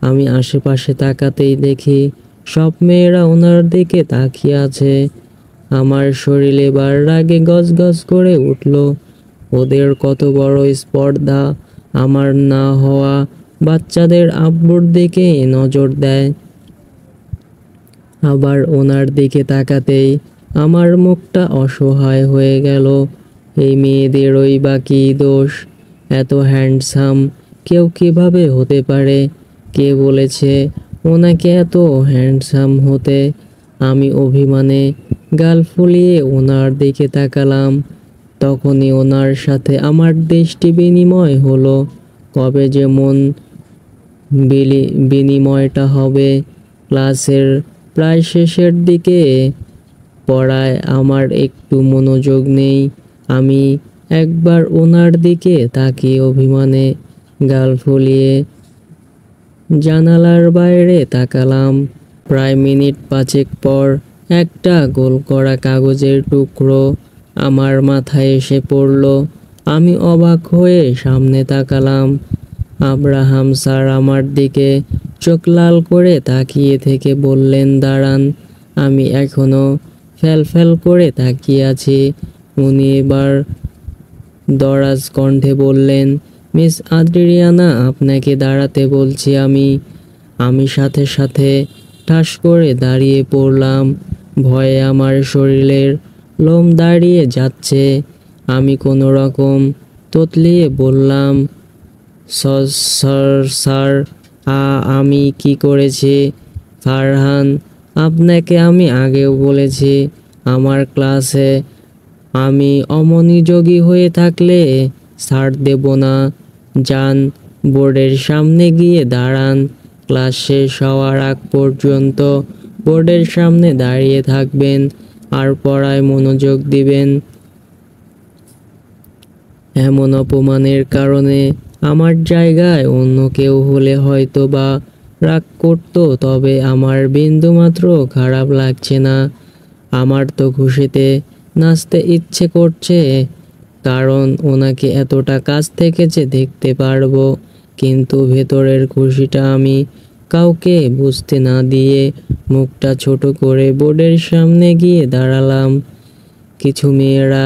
আমি আশেপাশে তাকাতেই দেখি সব মেয়েরা ওনার দিকে তাকিয়ে আছে। আমার শরীর এবার রাগে গজগজ করে উঠল। ওদের কত বড় স্পর্ধা আমার না হওয়া বাচ্চাদের আব্বুর দিকে নজর দেয়। আবার ওনার দিকে তাকাতেই আমার মুখটা অসহায় হয়ে গেল। এই মেয়েদেরই বা কী দোষ? এত হ্যান্ডসাম কেউ কিভাবে হতে পারে? কে বলেছে ওনাকে এত হ্যান্ডসাম হতে? আমি অভিমানে গাল ফুলিয়ে ওনার দিকে তাকালাম। তখনই ওনার সাথে আমার দৃষ্টি বিনিময় হলো। কবে যে মন বিনিময়টা হবে? ক্লাসের প্রায় শেষের দিকে। পড়ায় আমার একটু মনোযোগ নেই। আমি একবার ওনার দিকে তাকিয়ে অভিমানে গাল ফুলিয়ে জানালার বাইরে তাকালাম। প্রায় মিনিট পাঁচেক পর একটা গোল করা কাগজের টুকরো আমার মাথায় এসে পড়ল। আমি অবাক হয়ে সামনে তাকালাম। আব্রাহাম স্যার আমার দিকে চোখ লাল করে তাকিয়ে থেকে বললেন, দাঁড়ান। আমি এখনো ফ্যাল করে তাকিয়ে আছি। উনি এবার দরাজ কণ্ঠে বললেন, মিস আদ্রিয়ানা, আপনাকে দাঁড়াতে বলছি আমি। আমি সাথে সাথে ঠাস করে দাঁড়িয়ে পড়লাম। ভয়ে আমার শরীরের লোম দাঁড়িয়ে যাচ্ছে। আমি কোনো রকম তোতলিয়ে বললাম, স্যার স্যার, আমি কি করেছি? ফারহান, আপনাকে আমি আগেও বলেছি, আমার ক্লাসে আমি অমনোযোগী হয়ে থাকলে ছাড় দেব না। যান, বোর্ডের সামনে গিয়ে দাঁড়ান। ক্লাস শেষ হওয়ার আগ পর্যন্ত বোর্ডের সামনে দাঁড়িয়ে থাকবেন আর পড়ায় মনোযোগ দিবেন। এমন অপমানের কারণে আমার জায়গায় অন্য কেউ হলে হয়তো বা রাগ করতো, তবে আমার বিন্দুমাত্র খারাপ লাগছে না। আমার তো খুশিতে নাচতে ইচ্ছে করছে, কারণ ওনাকে এতটা কাছ থেকে যে দেখতে পারবো। কিন্তু ভেতরের খুশিটা আমি কাউকে বুঝতে না দিয়ে মুখটা ছোট করে বোর্ডের সামনে গিয়ে দাঁড়ালাম। কিছু মেয়েরা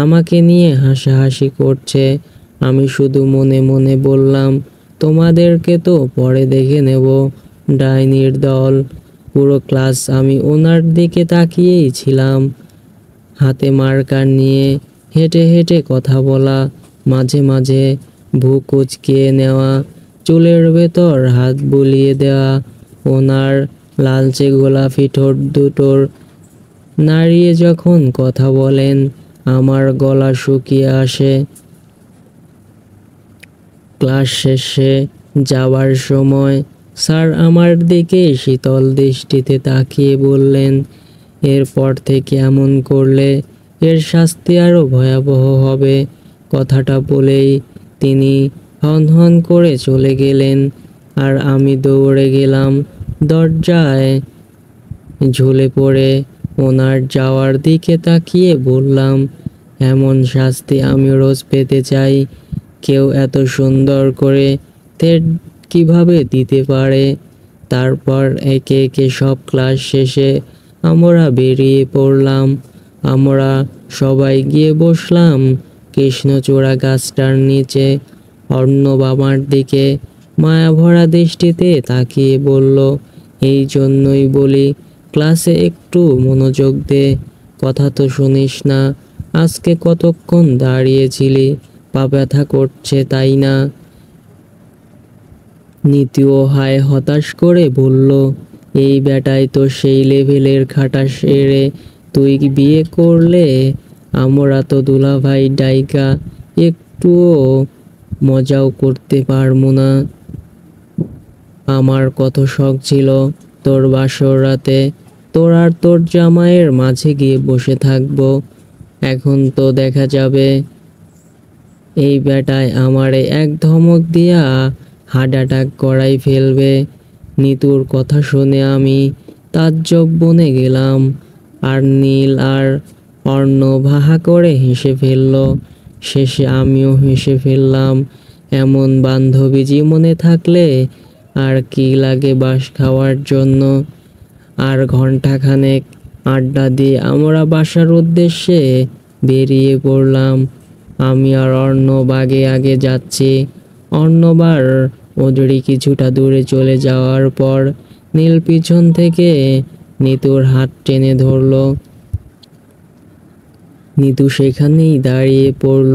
আমাকে নিয়ে হাসাহাসি করছে। আমি শুধু মনে মনে বললাম, তোমাদেরকে তো পরে দেখে নেব, ডাইনির দল। পুরো ক্লাস আমি ওনার দিকে তাকিয়েই ছিলাম। হাতে মার্কার নিয়ে হেঁটে হেঁটে কথা বলা, মাঝে মাঝে ভ্রু কুঁচকিয়ে নেওয়া, চুলের ভেতর হাত বুলিয়ে দেওয়া, ওনার লালচে গোলাপি ঠোঁট দুটোর নাড়িয়ে যখন কথা বলেন, আমার গলা শুকিয়ে আসে। ক্লাস শেষে যাওয়ার সময় স্যার আমার দিকে শীতল দৃষ্টিতে তাকিয়ে বললেন, এরপর থেকে এমন করলে এর শাস্তি আরো ভয়াবহ হবে। কথাটা বলেই তিনি হন হন করে চলে গেলেন, আর আমি দৌড়ে গেলাম দরজায়। ঝুলে পড়ে ওনার যাওয়ার দিকে তাকিয়ে বললাম, এমন শাস্তি আমি রোজ পেতে চাই। কেউ এত সুন্দর করে থ্রেড কিভাবে দিতে পারে? তারপর একে একে সব ক্লাস শেষে আমরা বেরিয়ে পড়লাম। আমরা সবাই গিয়ে বসলাম কৃষ্ণচূড়া গাছটার নিচে। অর্ণব আমার দিকে মায়াভরা দৃষ্টিতে তাকিয়ে বলল, এই জন্যই বলি ক্লাসে একটু মনোযোগ দে। কথা তো শুনিস না? আজকে কতক্ষণ দাঁড়িয়েছিলি? পা ব্যথা করছে তাই না? নীতিও হায় হতাশ করে বলল, এই বেটাই তো সেই লেভেলের খাটাস রে। তুই বিয়ে করলে আমরা তো দুলাভাই ডাইকা একটুও মজাও করতে পারবো না। আমার কত শখ ছিল তোর বাসর রাতে তোর আর তোর জামাইয়ের মাঝে গিয়ে বসে থাকবো। এখন তো দেখা যাবে। এই বেটায় আমারে এক ধমক দিয়া হার্ট অ্যাটাক করাই ফেলবে। নিতুর কথা শুনে আমি তাজ্জব বনে গেলাম, আর নীল আর অর্ণব হাহা করে হেসে ফেলল। শেষে আমিও হেসে ফেললাম। এমন বান্ধবী জীবনে থাকলে আর কি লাগে বাঁশ খাওয়ার জন্য। আর ঘন্টাখানেক আড্ডা দিয়ে আমরা বাসার উদ্দেশ্যে বেরিয়ে পড়লাম। আমি আর অর্ণব আগে আগে যাচ্ছি। অর্ণব আর ওদরি কিছুটা দূরে চলে যাওয়ার পর নীল পিছন থেকে নিতুর হাত টেনে ধরলো। নিতু সেখানেই দাঁড়িয়ে পড়ল।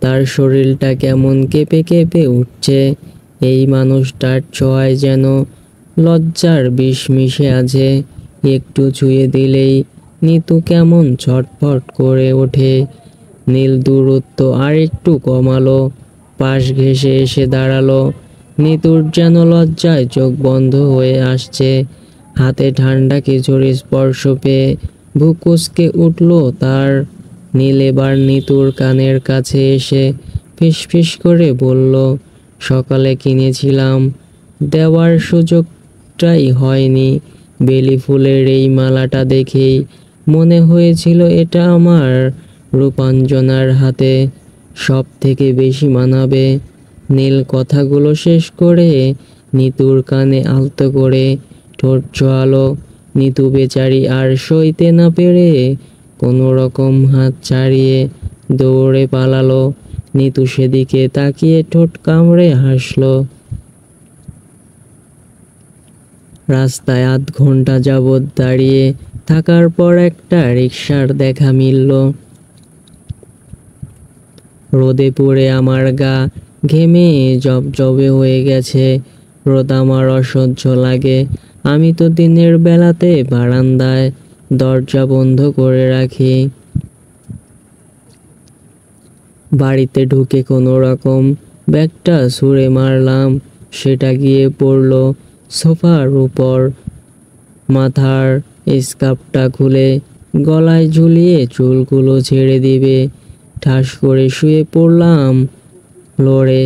তার শরীরটা কেমন কেঁপে কেঁপে উঠছে। এই মানুষটার ছোঁয়ায় যেন লজ্জার বিষ মিশে আছে। একটু ছুঁয়ে দিলেই নিতু কেমন ছটফট করে ওঠে। নীল দূরত্ব আর একটু কমালো, পাশ ঘেঁষে এসে দাঁড়ালো। নিতুর যেন লজ্জায় চোখ বন্ধ হয়ে আসছে। হাতে ঠান্ডা কিছুর স্পর্শ পেয়ে বুক কুঁচকে উঠল তার। নীল এবার নিতুর কানের কাছে এসে ফিসফিস করে বলল, সকালে কিনেছিলাম, দেওয়ার সুযোগটাই হয়নি। বেলি ফুলের এই মালাটা দেখেই মনে হয়েছিল এটা আমার রূপাঞ্জনার হাতে সব থেকে বেশি মানাবে। নীল কথাগুলো শেষ করে নিতুর কানে আলতো করে ঠোঁট ছোঁয়ালো। নিতু বেচারি আর সইতে না পেরে কোনো রকম হাত ছাড়িয়ে দৌড়ে পালালো। নিতু সেদিকে তাকিয়ে ঠোঁট কামড়ে হাসলো। রাস্তায় আধ ঘন্টা যাবৎ দাঁড়িয়ে থাকার পর একটা রিকশার দেখা মিলল। রোদে পুড়ে আমার গা ঘেমে জবজবে হয়ে গেছে। রোদ আমার অসহ্য লাগে। আমি তো দিনের বেলাতে বারান্দায় দরজা বন্ধ করে রাখি। বাড়িতে ঢুকে কোনো রকম ব্যাগটা ছুঁড়ে মারলাম। সেটা গিয়ে পড়লো সোফার উপর। মাথার স্কার্ফটা খুলে গলায় ঝুলিয়ে চুলগুলো ছেড়ে দিবে ঠাস করে শুয়ে পড়লাম ফ্লোরে।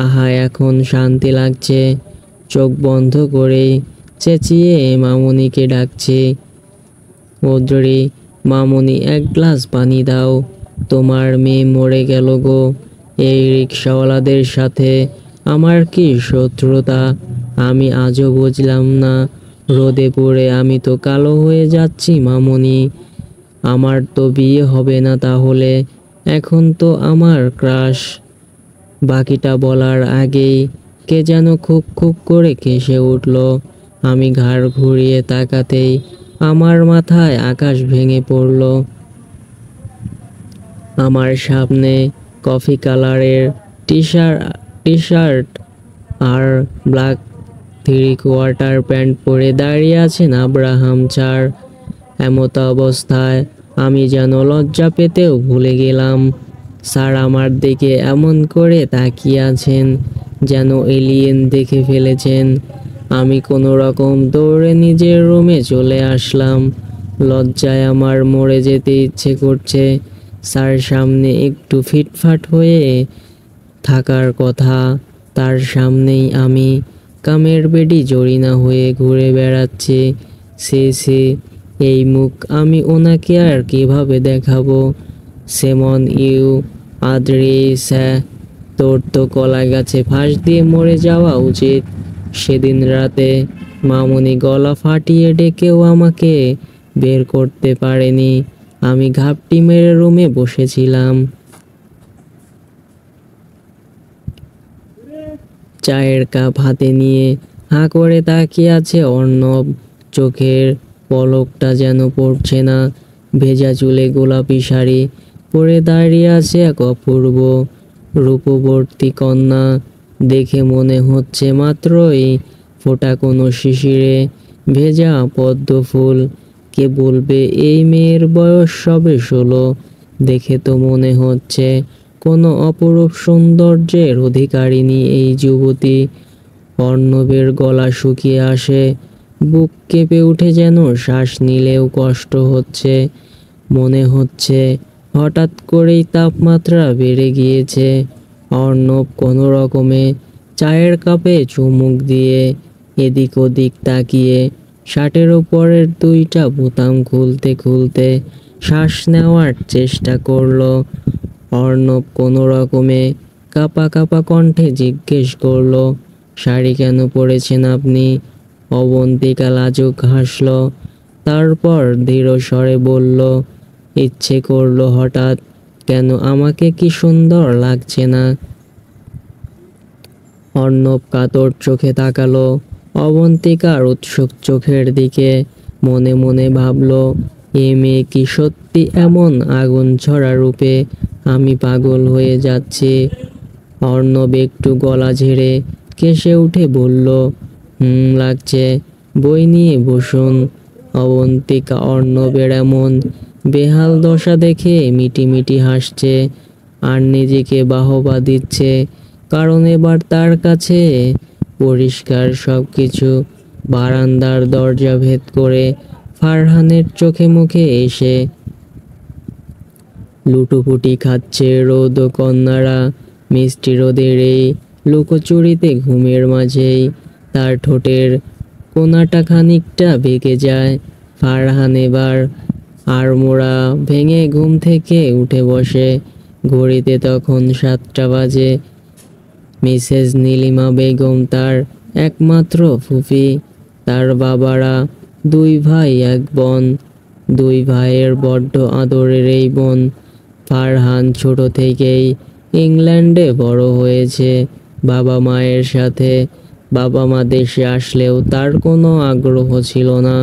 আহা, এখন শান্তি লাগছে। চোখ বন্ধ করে চেঁচিয়ে মামুনিকে ডাকছি, ওদ্রি মামুনি, এক গ্লাস পানি দাও, তোমার মেয়ে মরে গেল গো। এই রিক্সাওয়ালাদের সাথে আমার কি শত্রুতা আমি আজও বুঝলাম না। রোদে পড়ে আমি তো কালো হয়ে যাচ্ছি মামুনি। আমার তো বিয়ে হবে না তাহলে। এখন তো আমার ক্রাশ। বাকিটা বলার আগেই কে যেন খুব খুব করে কেসে উঠল। আমি ঘাড় ঘুরিয়ে তাকাতেই আমার মাথায় আকাশ ভেঙে পড়ল। আমার সামনে কফি কালারের টি শার্ট আর ব্ল্যাক 3/4 প্যান্ট পরে দাঁড়িয়ে আছেন আব্রাহাম চার। এমত অবস্থায় আমি যেন লজ্জা পেতেও ভুলে গেলাম। স্যার আমার দিকে এমন করে তাকিয়ে আছেন যেন এলিয়েন দেখে ফেলেছেন। আমি কোনো রকম দৌড়ে নিজের রুমে চলে আসলাম। লজ্জায় আমার মরে যেতে ইচ্ছে করছে। স্যার সামনে একটু ফিটফাট হয়ে থাকার কথা, তার সামনেই আমি কামের বেডি জরিনা হয়ে ঘুরে বেড়াচ্ছি। সে এই মুখ আমি ওনাকে আর কিভাবে দেখাবো? সেমন ইউ আদ্রি স্যা, তোর তো কলা গাছে ফাঁস দিয়ে মরে যাওয়া উচিত। সেদিন রাতে মামুনি গলা ফাটিয়ে ডেকেও আমাকে বের করতে পারেনি। আমি ঘাপটি মেরে রুমে বসেছিলাম। চায়ের কাপ হাতে নিয়ে হাঁ করে তাকিয়ে আছে অর্ণব। চোখের পলকটা যেন পড়ছে না। ভেজা চুলে গোলাপি শাড়ি পরে দাঁড়িয়ে আছে এক অপূর্ব রূপবর্তী কন্যা। দেখে মনে হচ্ছে মাত্রই ফোটা কোনো শিশিরে ভেজা পদ্ম ফুল। কে বলবে এই মেয়ের বয়স সবে 16? দেখে তো মনে হচ্ছে কোনো অপরূপ সৌন্দর্যের অধিকারিণী এই যুবতী। অর্ণবের গলা শুকিয়ে আসে, বুক কেঁপে উঠে, যেন শ্বাস নিলেও কষ্ট হচ্ছে। মনে হচ্ছে হঠাৎ করেই তাপমাত্রা বেড়ে গিয়েছে। অর্ণব কোনো রকমে চায়ের কাপে চুমুক দিয়ে এদিক ওদিক তাকিয়ে শার্টের ওপরের 2টা বোতাম খুলতে খুলতে শ্বাস নেওয়ার চেষ্টা করলো। অর্ণব কোনো রকমে কাঁপা কাঁপা কণ্ঠে জিজ্ঞেস করলো, শাড়ি কেন পরেছেন আপনি? অবন্তিকা লাজুক হাসল, তারপর দৃঢ় স্বরে বলল, ইচ্ছে করলো হঠাৎ। কেন, আমাকে কি সুন্দর লাগছে না? অর্ণব কাতর চোখে তাকালো অবন্তিকার উৎসুক চোখের দিকে। মনে মনে ভাবল, এ মেয়ে কি সত্যি এমন আগুন ছড়া রূপে? আমি পাগল হয়ে যাচ্ছি। অর্ণব একটু গলা ঝেড়ে কেসে উঠে বলল, লাগছে, বই নিয়ে বসুন। অবন্তিকা অর্ণবের এমন বেহাল দশা দেখে মিটিমিটি হাসছে আর নিজেকে বাহবা দিচ্ছে, কারণ এবার তার কাছে পরিষ্কার সবকিছু। বারান্দার দরজা ভেদ করে ফারহানের চোখে মুখে এসে লুটোপুটি খাচ্ছে রোদ ও কন্যারা। মিষ্টি রোদের এই লুকোচুরিতে ঘুমের মাঝেই তার ঠোঁটের কোনাটা খানিকটা বেঁকে যায়। ফারহান এবার আড়মোড়া ভেঙে ঘুম থেকে উঠে বসে। ঘড়িতে তখন 7টা বাজে। মিসেস নীলিমা বেগম তার একমাত্র ফুফি। তার বাবারা 2 ভাই 1 বোন। 2 ভাইয়ের বড্ড আদরের এই বোন। ফারহান ছোট থেকেই ইংল্যান্ডে বড় হয়েছে বাবা মায়ের সাথে। বাবা মা দেশে আসলেও তার কোনো আগ্রহ ছিল না।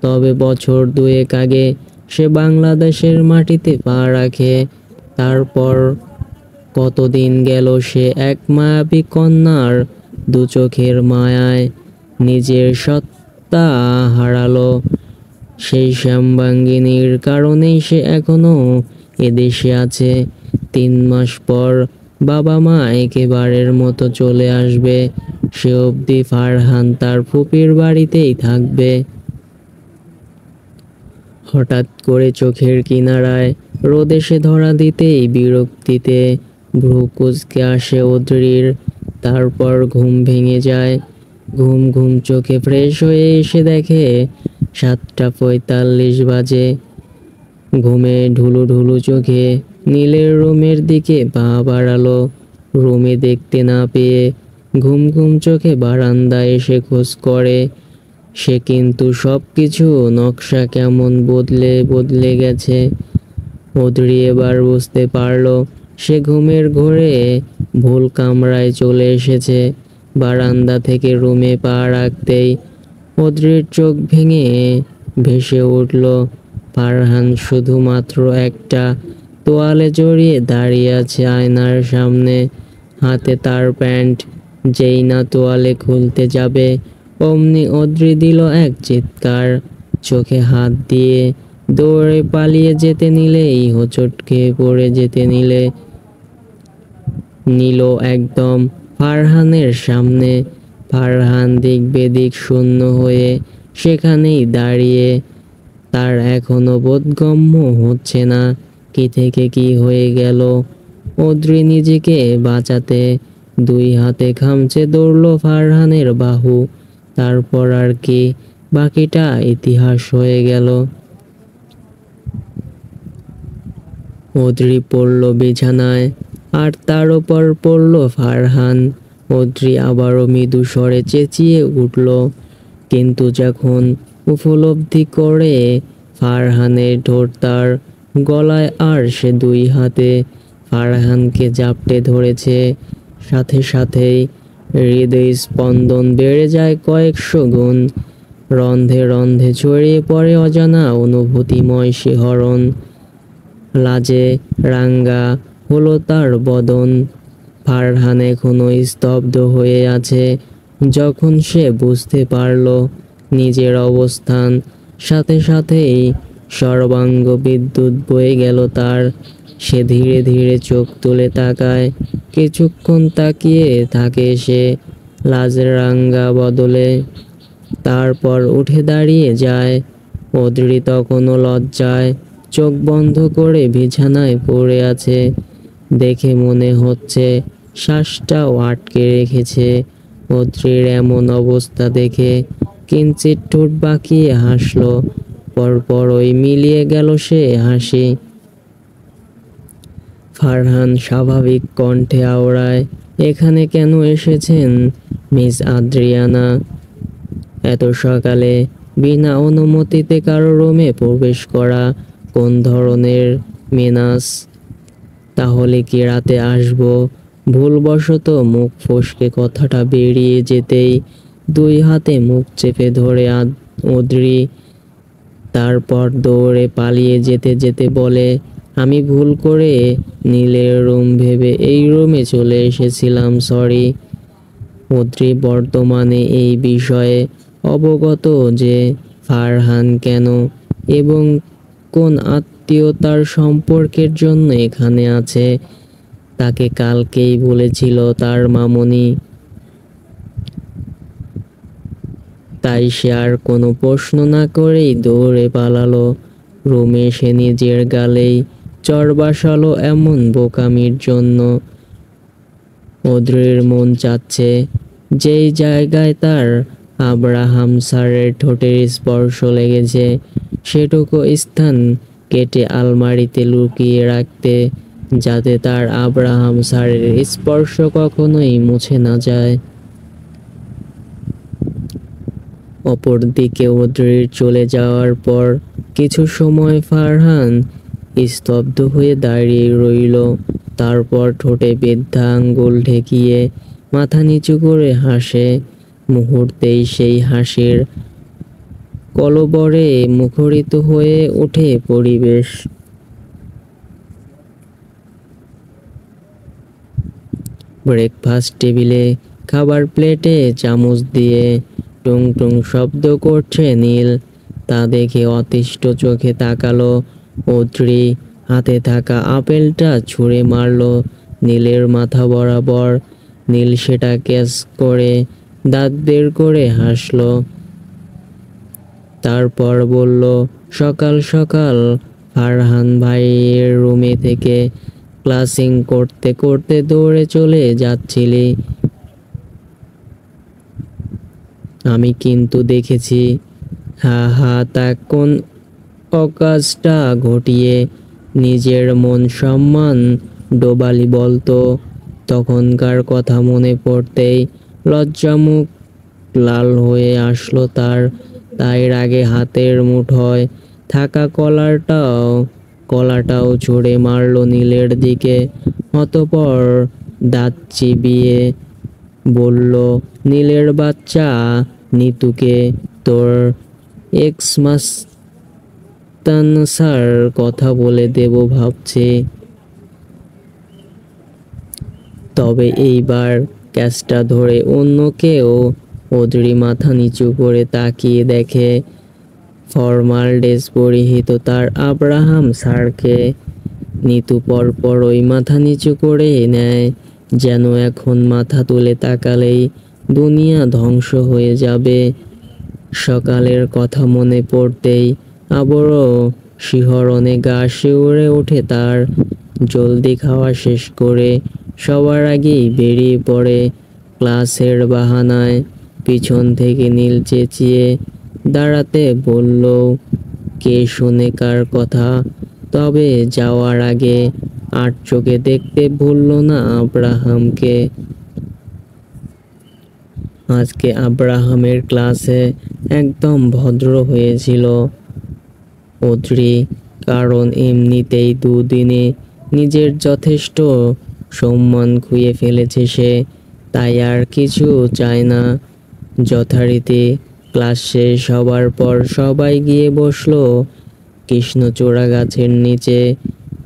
তবে বছর 2 আগে সে বাংলাদেশের মাটিতে পা রাখে। তারপর কতদিন গেল সে এক মায়াবী কন্যার 2 চোখের মায়ায় নিজের সত্তা হারালো। সেই শ্যামবাঙ্গিনীর কারণেই সে এখনো এদেশে আছে। 3 মাস পর বাবা মা একেবারের মতো চলে আসবে। সে অবধি ফারহান তার ফুপির বাড়িতেই থাকবে। হঠাৎ করে চোখের কিনারায় রোদ এসে ধরা দিতেই বিরক্তিতে ভ্রু কুঁচকে আসে অদ্রির। তারপর ঘুম ভেঙে যায়। ঘুম ঘুম চোখে ফ্রেশ হয়ে এসে দেখে 7:45 বাজে। ঘুমে ঢুলু ঢুলু চোখে নীলের রুমের দিকে পা বাড়ালো। রুমে দেখতে না পেয়ে ঘুম ঘুম চোখে বারান্দায় এসে খোঁজ করে সে, কিন্তু সবকিছু নকশা কেমন বদলে বদলে গেছে। অদ্রি এবার বুঝতে পারলো সে ঘুমের ঘোরে ভুল কামরায় চলে এসেছে। বারান্দা থেকে রুমে পা রাখতেই অদ্রির চোখ ভেঙে ভেসে উঠল। ফারহান শুধুমাত্র একটা তোয়ালে জড়িয়ে দাঁড়িয়ে আছে আয়নার সামনে, হাতে তার প্যান্ট। যেই না তোয়ালে খুলতে যাবে অমনি অদ্রি দিল এক চিৎকার। চোখে হাত দিয়ে দৌড়ে পালিয়ে যেতে নিলেই হোঁচট খেয়ে পড়ে যেতে নিল একদম ফারহানের সামনে। ফারহান দিক বেদিক শূন্য হয়ে সেখানেই দাঁড়িয়ে। তার এখনো বোধগম্য হচ্ছে না কি থেকে কি হয়ে গেল। অদ্রি নিজেকে বাঁচাতে 2 হাতে খামচে ধরল ফারহানের বাহু। তারপর আর কি, বাকিটা ইতিহাস হয়ে গেল। অদ্রি পড়ল বিছানায়, আর তার ওপর পড়ল ফারহান। অদ্রি আবারও মৃদু স্বরে চেঁচিয়ে উঠল, কিন্তু যখন উপলব্ধি করে ফারহানের ঠোঁট তার গলায় আর সে 2 হাতে ফারহানকে জাপটে ধরেছে, সাথে সাথেই হৃদয় স্পন্দন বেড়ে যায় কয়েকশো গুণ। রন্ধে রন্ধে ছড়িয়ে পড়ে অজানা অনুভূতিময় শিহরণ। লাজে রাঙ্গা হলো তার বদন। ফারহান এখনো স্তব্ধ হয়ে আছে। যখন সে বুঝতে পারল নিজের অবস্থান, সাথে সাথেই সর্বাঙ্গ বিদ্যুৎ বয়ে গেল তার। সে ধীরে ধীরে চোখ তুলে তাকায়। কিছুক্ষণ তাকিয়ে থাকে সে লাজের রাঙ্গা বদলে, তারপর উঠে দাঁড়িয়ে যায়। অদ্রি তখনও লজ্জায় চোখ বন্ধ করে বিছানায় পড়ে আছে। দেখে মনে হচ্ছে শ্বাসটাও আটকে রেখেছে। অদ্রির এমন অবস্থা দেখে কিঞ্চিত ঠোঁট বাঁকিয়ে হাসলো। পরপরই মিলিয়ে গেল সে হাসি। ফারহান স্বাভাবিক কণ্ঠে আওড়ায়, এখানে কেন এসেছেন মিস আদ্রিয়ানা? এত সকালে বিনা অনুমতিতে কারো রুমে প্রবেশ করা কোন ধরনের মেনাস? তাহলে কি রাতে আসবো? ভুলবশত মুখ ফসকে কথাটা বেরিয়ে যেতেই 2 হাতে মুখ চেপে ধরে অদ্রি। তারপর দৌড়ে পালিয়ে যেতে যেতে বলে, আমি ভুল করে নীলের রুম ভেবে এই রুমে চলে এসেছিলাম, সরি। অদ্রি বর্তমানে এই বিষয়ে অবগত যে ফারহান কেন এবং কোন আত্মীয়তার সম্পর্কের জন্য এখানে আছে। তাকে কালকেই বলেছিল তার মামুনি। তাই সে আর কোনো প্রশ্ন না করেই দৌড়ে পালালো। রুমে এসে নিজের গালেই চড় বসালো এমন বোকামির জন্য। অদ্রির মন চাচ্ছে যেই জায়গায় তার আব্রাহাম স্যারের ঠোঁটের স্পর্শ লেগেছে সেটুকু স্থান কেটে আলমারিতে লুকিয়ে রাখতে, যাতে তার আব্রাহাম স্যারের স্পর্শ কখনোই মুছে না যায়। অপরদিকে অদ্রির চলে যাওয়ার পর কিছু সময় ফারহান স্তব্ধ হয়ে দাঁড়িয়ে রইল। তারপর ঠোঁটে বৃদ্ধা আঙ্গুল ঠেকিয়ে মাথা নিচু করে হাসে। মুহূর্তেই সেই হাসির কলবরে মুখরিত হয়ে ওঠে পরিবেশ। ব্রেকফাস্ট টেবিলে খাবার প্লেটে চামচ দিয়ে টুং টুং শব্দ করছে নীল। তা দেখে অতিষ্ঠ চোখে তাকালো অদ্রি। হাতে থাকা আপেলটা ছুঁড়ে মারলো নীলের মাথা বরাবর। নীল সেটা ক্যাচ করে দাঁত বের করে হাসলো। তারপর বলল, সকাল সকাল ফারহান ভাইয়ের রুমে থেকে ক্লাসিং করতে করতে দৌড়ে চলে যাচ্ছিলি। আমি কিন্তু দেখেছি। হা হা, তা কোন অকাজটা ঘটিয়ে নিজের মন সম্মান ডোবালি বলতো? তখনকার কথা মনে পড়তেই লজ্জামুখ লাল হয়ে আসলো তার। তাই রাগে হাতের মুঠোয় থাকা কলাটাও ছুঁড়ে মারলো নীলের দিকে। অতঃপর দাঁত চিবিয়ে বলল, নীলের বাচ্চা, নিতুকে তোর এক্স মাস্তানসার কথা বলে দেব ভাবছি। তবে এইবার ক্যাচটা ধরে অন্য কেউ। অদ্রি মাথা নিচু করে তাকিয়ে দেখে ফর্মাল ড্রেস পরিহিত তার আব্রাহাম স্যারকে। নিতু পরপর ওই মাথা নিচু করে নেয়, যেন এখন মাথা তুলে তাকালেই দুনিয়া ধ্বংস হয়ে যাবে। সকালের কথা মনে পড়তেই আবারও শিহরণে গা শিউরে ওঠে তার। জলদি খাওয়া শেষ করে সবার আগেই বেরিয়ে পড়ে ক্লাসের বাহানায়। পিছন থেকে নীল চেঁচিয়ে দাঁড়াতে বলল, কে শোনে কার কথা। তবে যাওয়ার আগে আর চোখে দেখতে ভুলল না আব্রাহামকে। আজকে আব্রাহামের ক্লাসে একদম ভদ্র হয়েছিল অদ্রি, কারণ এমনিতেই দুদিনে নিজের যথেষ্ট সম্মান খুইয়ে ফেলেছে সে। তাই আর কিছু চায় না। যথারীতি ক্লাস শেষ হবার পর সবাই গিয়ে বসলো কৃষ্ণচূড়া গাছের নিচে।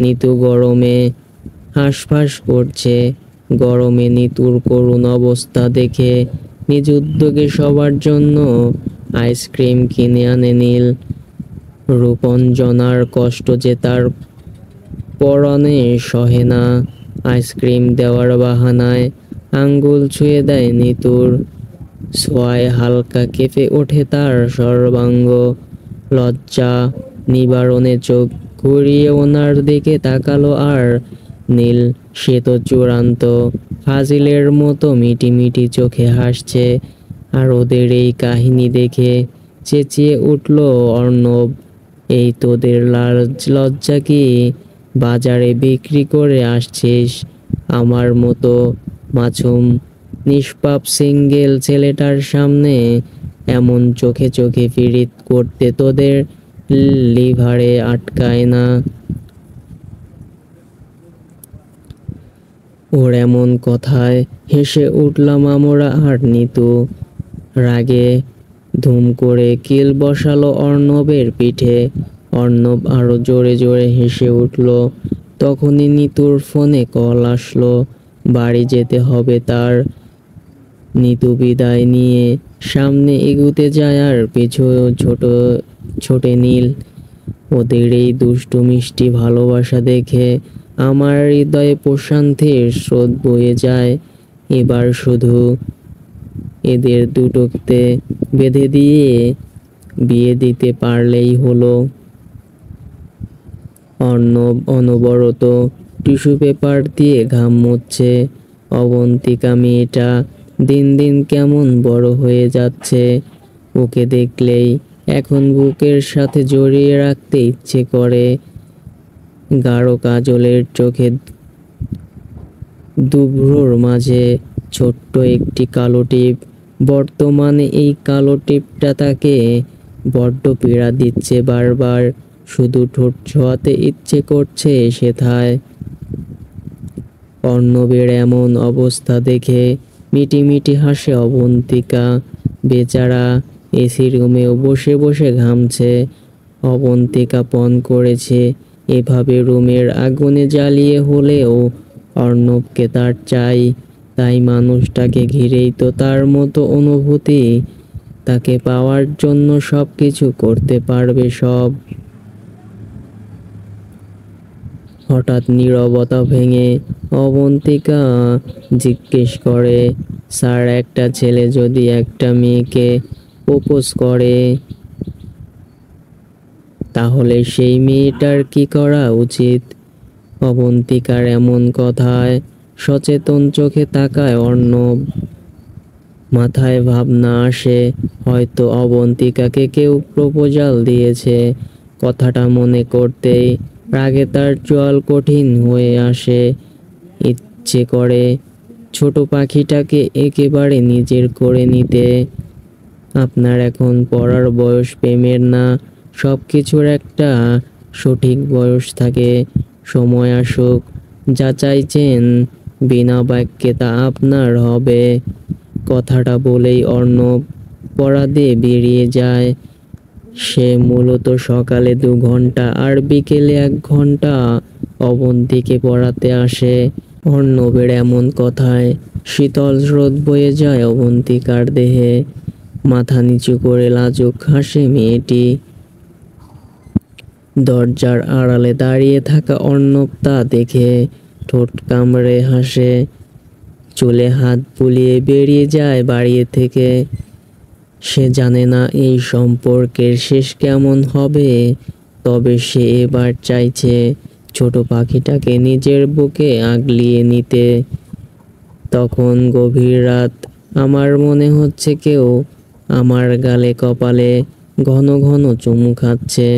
নিতু গরমে হাঁসফাঁস করছে। গরমে নিতুর করুণ অবস্থা দেখে নিজ উদ্যোগে সবার জন্য আইসক্রিম কিনে আনে নীল। রূপঞ্জনার কষ্ট যে তার পরনে সহে না। আইসক্রিম দেওয়ার বাহানায় আঙ্গুল ছুঁয়ে দেয় নিতুর। ছোঁয়ায় হালকা কেঁপে ওঠে তার সর্বাঙ্গ। লজ্জা নিবারণে চোখ ঘুরিয়ে ওনার দিকে তাকালো আর নীল সে তো চূড়ান্ত ফাজিলের মতো মিটি মিটি চোখে হাসছে। আর ওদের এই কাহিনী দেখে চেঁচিয়ে উঠল অর্ণব, এই তোদের লজ্জা কি? বাজারে বিক্রি করে আসছিস আমার মতো মাছুম নিষ্পাপ সিঙ্গেল ছেলেটার সামনে। এমন চোখে চোখে ফিরিত করতে তোদের লিভারে আটকায় না। ওর এমন কথায় হেসে উঠলাম আমরা আর নিতু। রাগে ধুম করে কিল বসালো অর্ণবের পিঠে। অর্ণব আরো জোরে জোরে হেসে উঠল। তখনই নিতুর ফোনে কল আসলো, বাড়ি যেতে হবে তার। নিতু বিদায় নিয়ে সামনে এগুতে যায় আর পিছু ছোটে নীল। ওদের এই দুষ্টু মিষ্টি ভালোবাসা দেখে আমার হৃদয়ে প্রশান্তির স্রোত বয়ে যায়। এবার শুধু এদের দুটোতে বেঁধে দিয়ে বিয়ে দিতে পারলেই হলো। অর্ণব অনবরত টিস্যু পেপার দিয়ে ঘাম মুছছে। অবন্তিকা মেয়েটা দিন দিন কেমন বড় হয়ে যাচ্ছে। ওকে দেখলেই এখন বুকের সাথে জড়িয়ে রাখতে ইচ্ছে করে। গাঢ় কাজলের চোখে দুভ্রুর মাঝে ছোট্ট একটি কালো টিপ। বর্তমানে এই কালো টিপটা তাকে বড্ড পীড়া দিচ্ছে, বারবার শুধু ঠোঁট ছোঁয়াতে ইচ্ছে করছে সেথায়। অর্ণবের এমন অবস্থা দেখে মিটিমিটি হাসে অবন্তিকা। বেচারা এসি রুমেও বসে বসে ঘামছে। অবন্তিকা পণ করেছে এভাবে রুমের আগুনে জ্বালিয়ে হলেও অর্ণবকে তার চাই। তাই মানুষটাকে ঘিরেই তো তার মতো অনুভূতি। তাকে পাওয়ার জন্য সব কিছু করতে পারবে সব। হঠাৎ নীরবতা ভেঙে অবন্তিকা জিজ্ঞেস করে, স্যার, একটা ছেলে যদি একটা মেয়েকে প্রপোজ করে তাহলে সেই মেয়েটার কি করা উচিত? অবন্তিকার এমন কথায় সচেতন চোখে তাকায় অর্ণব। মাথায় ভাবনা আসে, হয়তো অবন্তিকাকে কেউ প্রপোজাল দিয়েছে। কথাটা মনে করতেই রাগে তার চোয়াল কঠিন হয়ে আসে। ইচ্ছে করে ছোট পাখিটাকে একেবারে নিজের করে নিতে। আপনার এখন পড়ার বয়স, প্রেমের না। সব কিছুর একটা সঠিক বয়স থাকে। সময় আসুক, যা চাইছেন বিনা বাক্যে তা আপনার হবে। কথাটা বলেই অর্ণব পড়া দিয়ে বেরিয়ে যায়। সে মূলত সকালে 2 ঘন্টা আর বিকেলে 1 ঘন্টা অবন্তীকে পড়াতে আসে। অর্ণবের এমন কথায় শীতল স্রোত বয়ে যায় অবন্তিকার দেহে। মাথা নিচু করে লাজুক হাসে মেয়েটি। দরজার আড়ালে দাঁড়িয়ে থাকা অর্ণব তা দেখে ঠোঁট কামড়ে হাসে। চুলে হাত বুলিয়ে বেরিয়ে যায় বাড়ি থেকে। সে জানে না এই সম্পর্কের শেষ কেমন হবে, তবে সে এবার চাইছে ছোট পাখিটাকে নিজের বুকে আগলিয়ে নিতে। তখন গভীর রাত, আমার মনে হচ্ছে কেউ আমার গালে কপালে ঘন ঘন চুমু খাচ্ছে।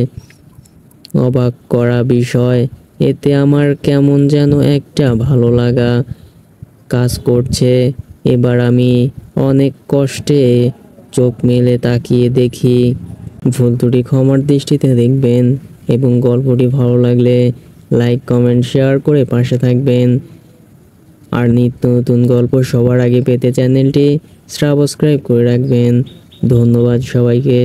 অবাক করা বিষয়, এতে আমার কেমন যেন একটা ভালো লাগা কাজ করছে। এবার আমি অনেক কষ্টে চোখ মেলে তাকিয়ে দেখি। ভুল ত্রুটি ক্ষমার দৃষ্টিতে দেখবেন এবং গল্পটি ভালো লাগলে লাইক, কমেন্ট, শেয়ার করে পাশে থাকবেন। আর নিত্য নতুন গল্প সবার আগে পেতে চ্যানেলটি সাবস্ক্রাইব করে রাখবেন। ধন্যবাদ সবাইকে।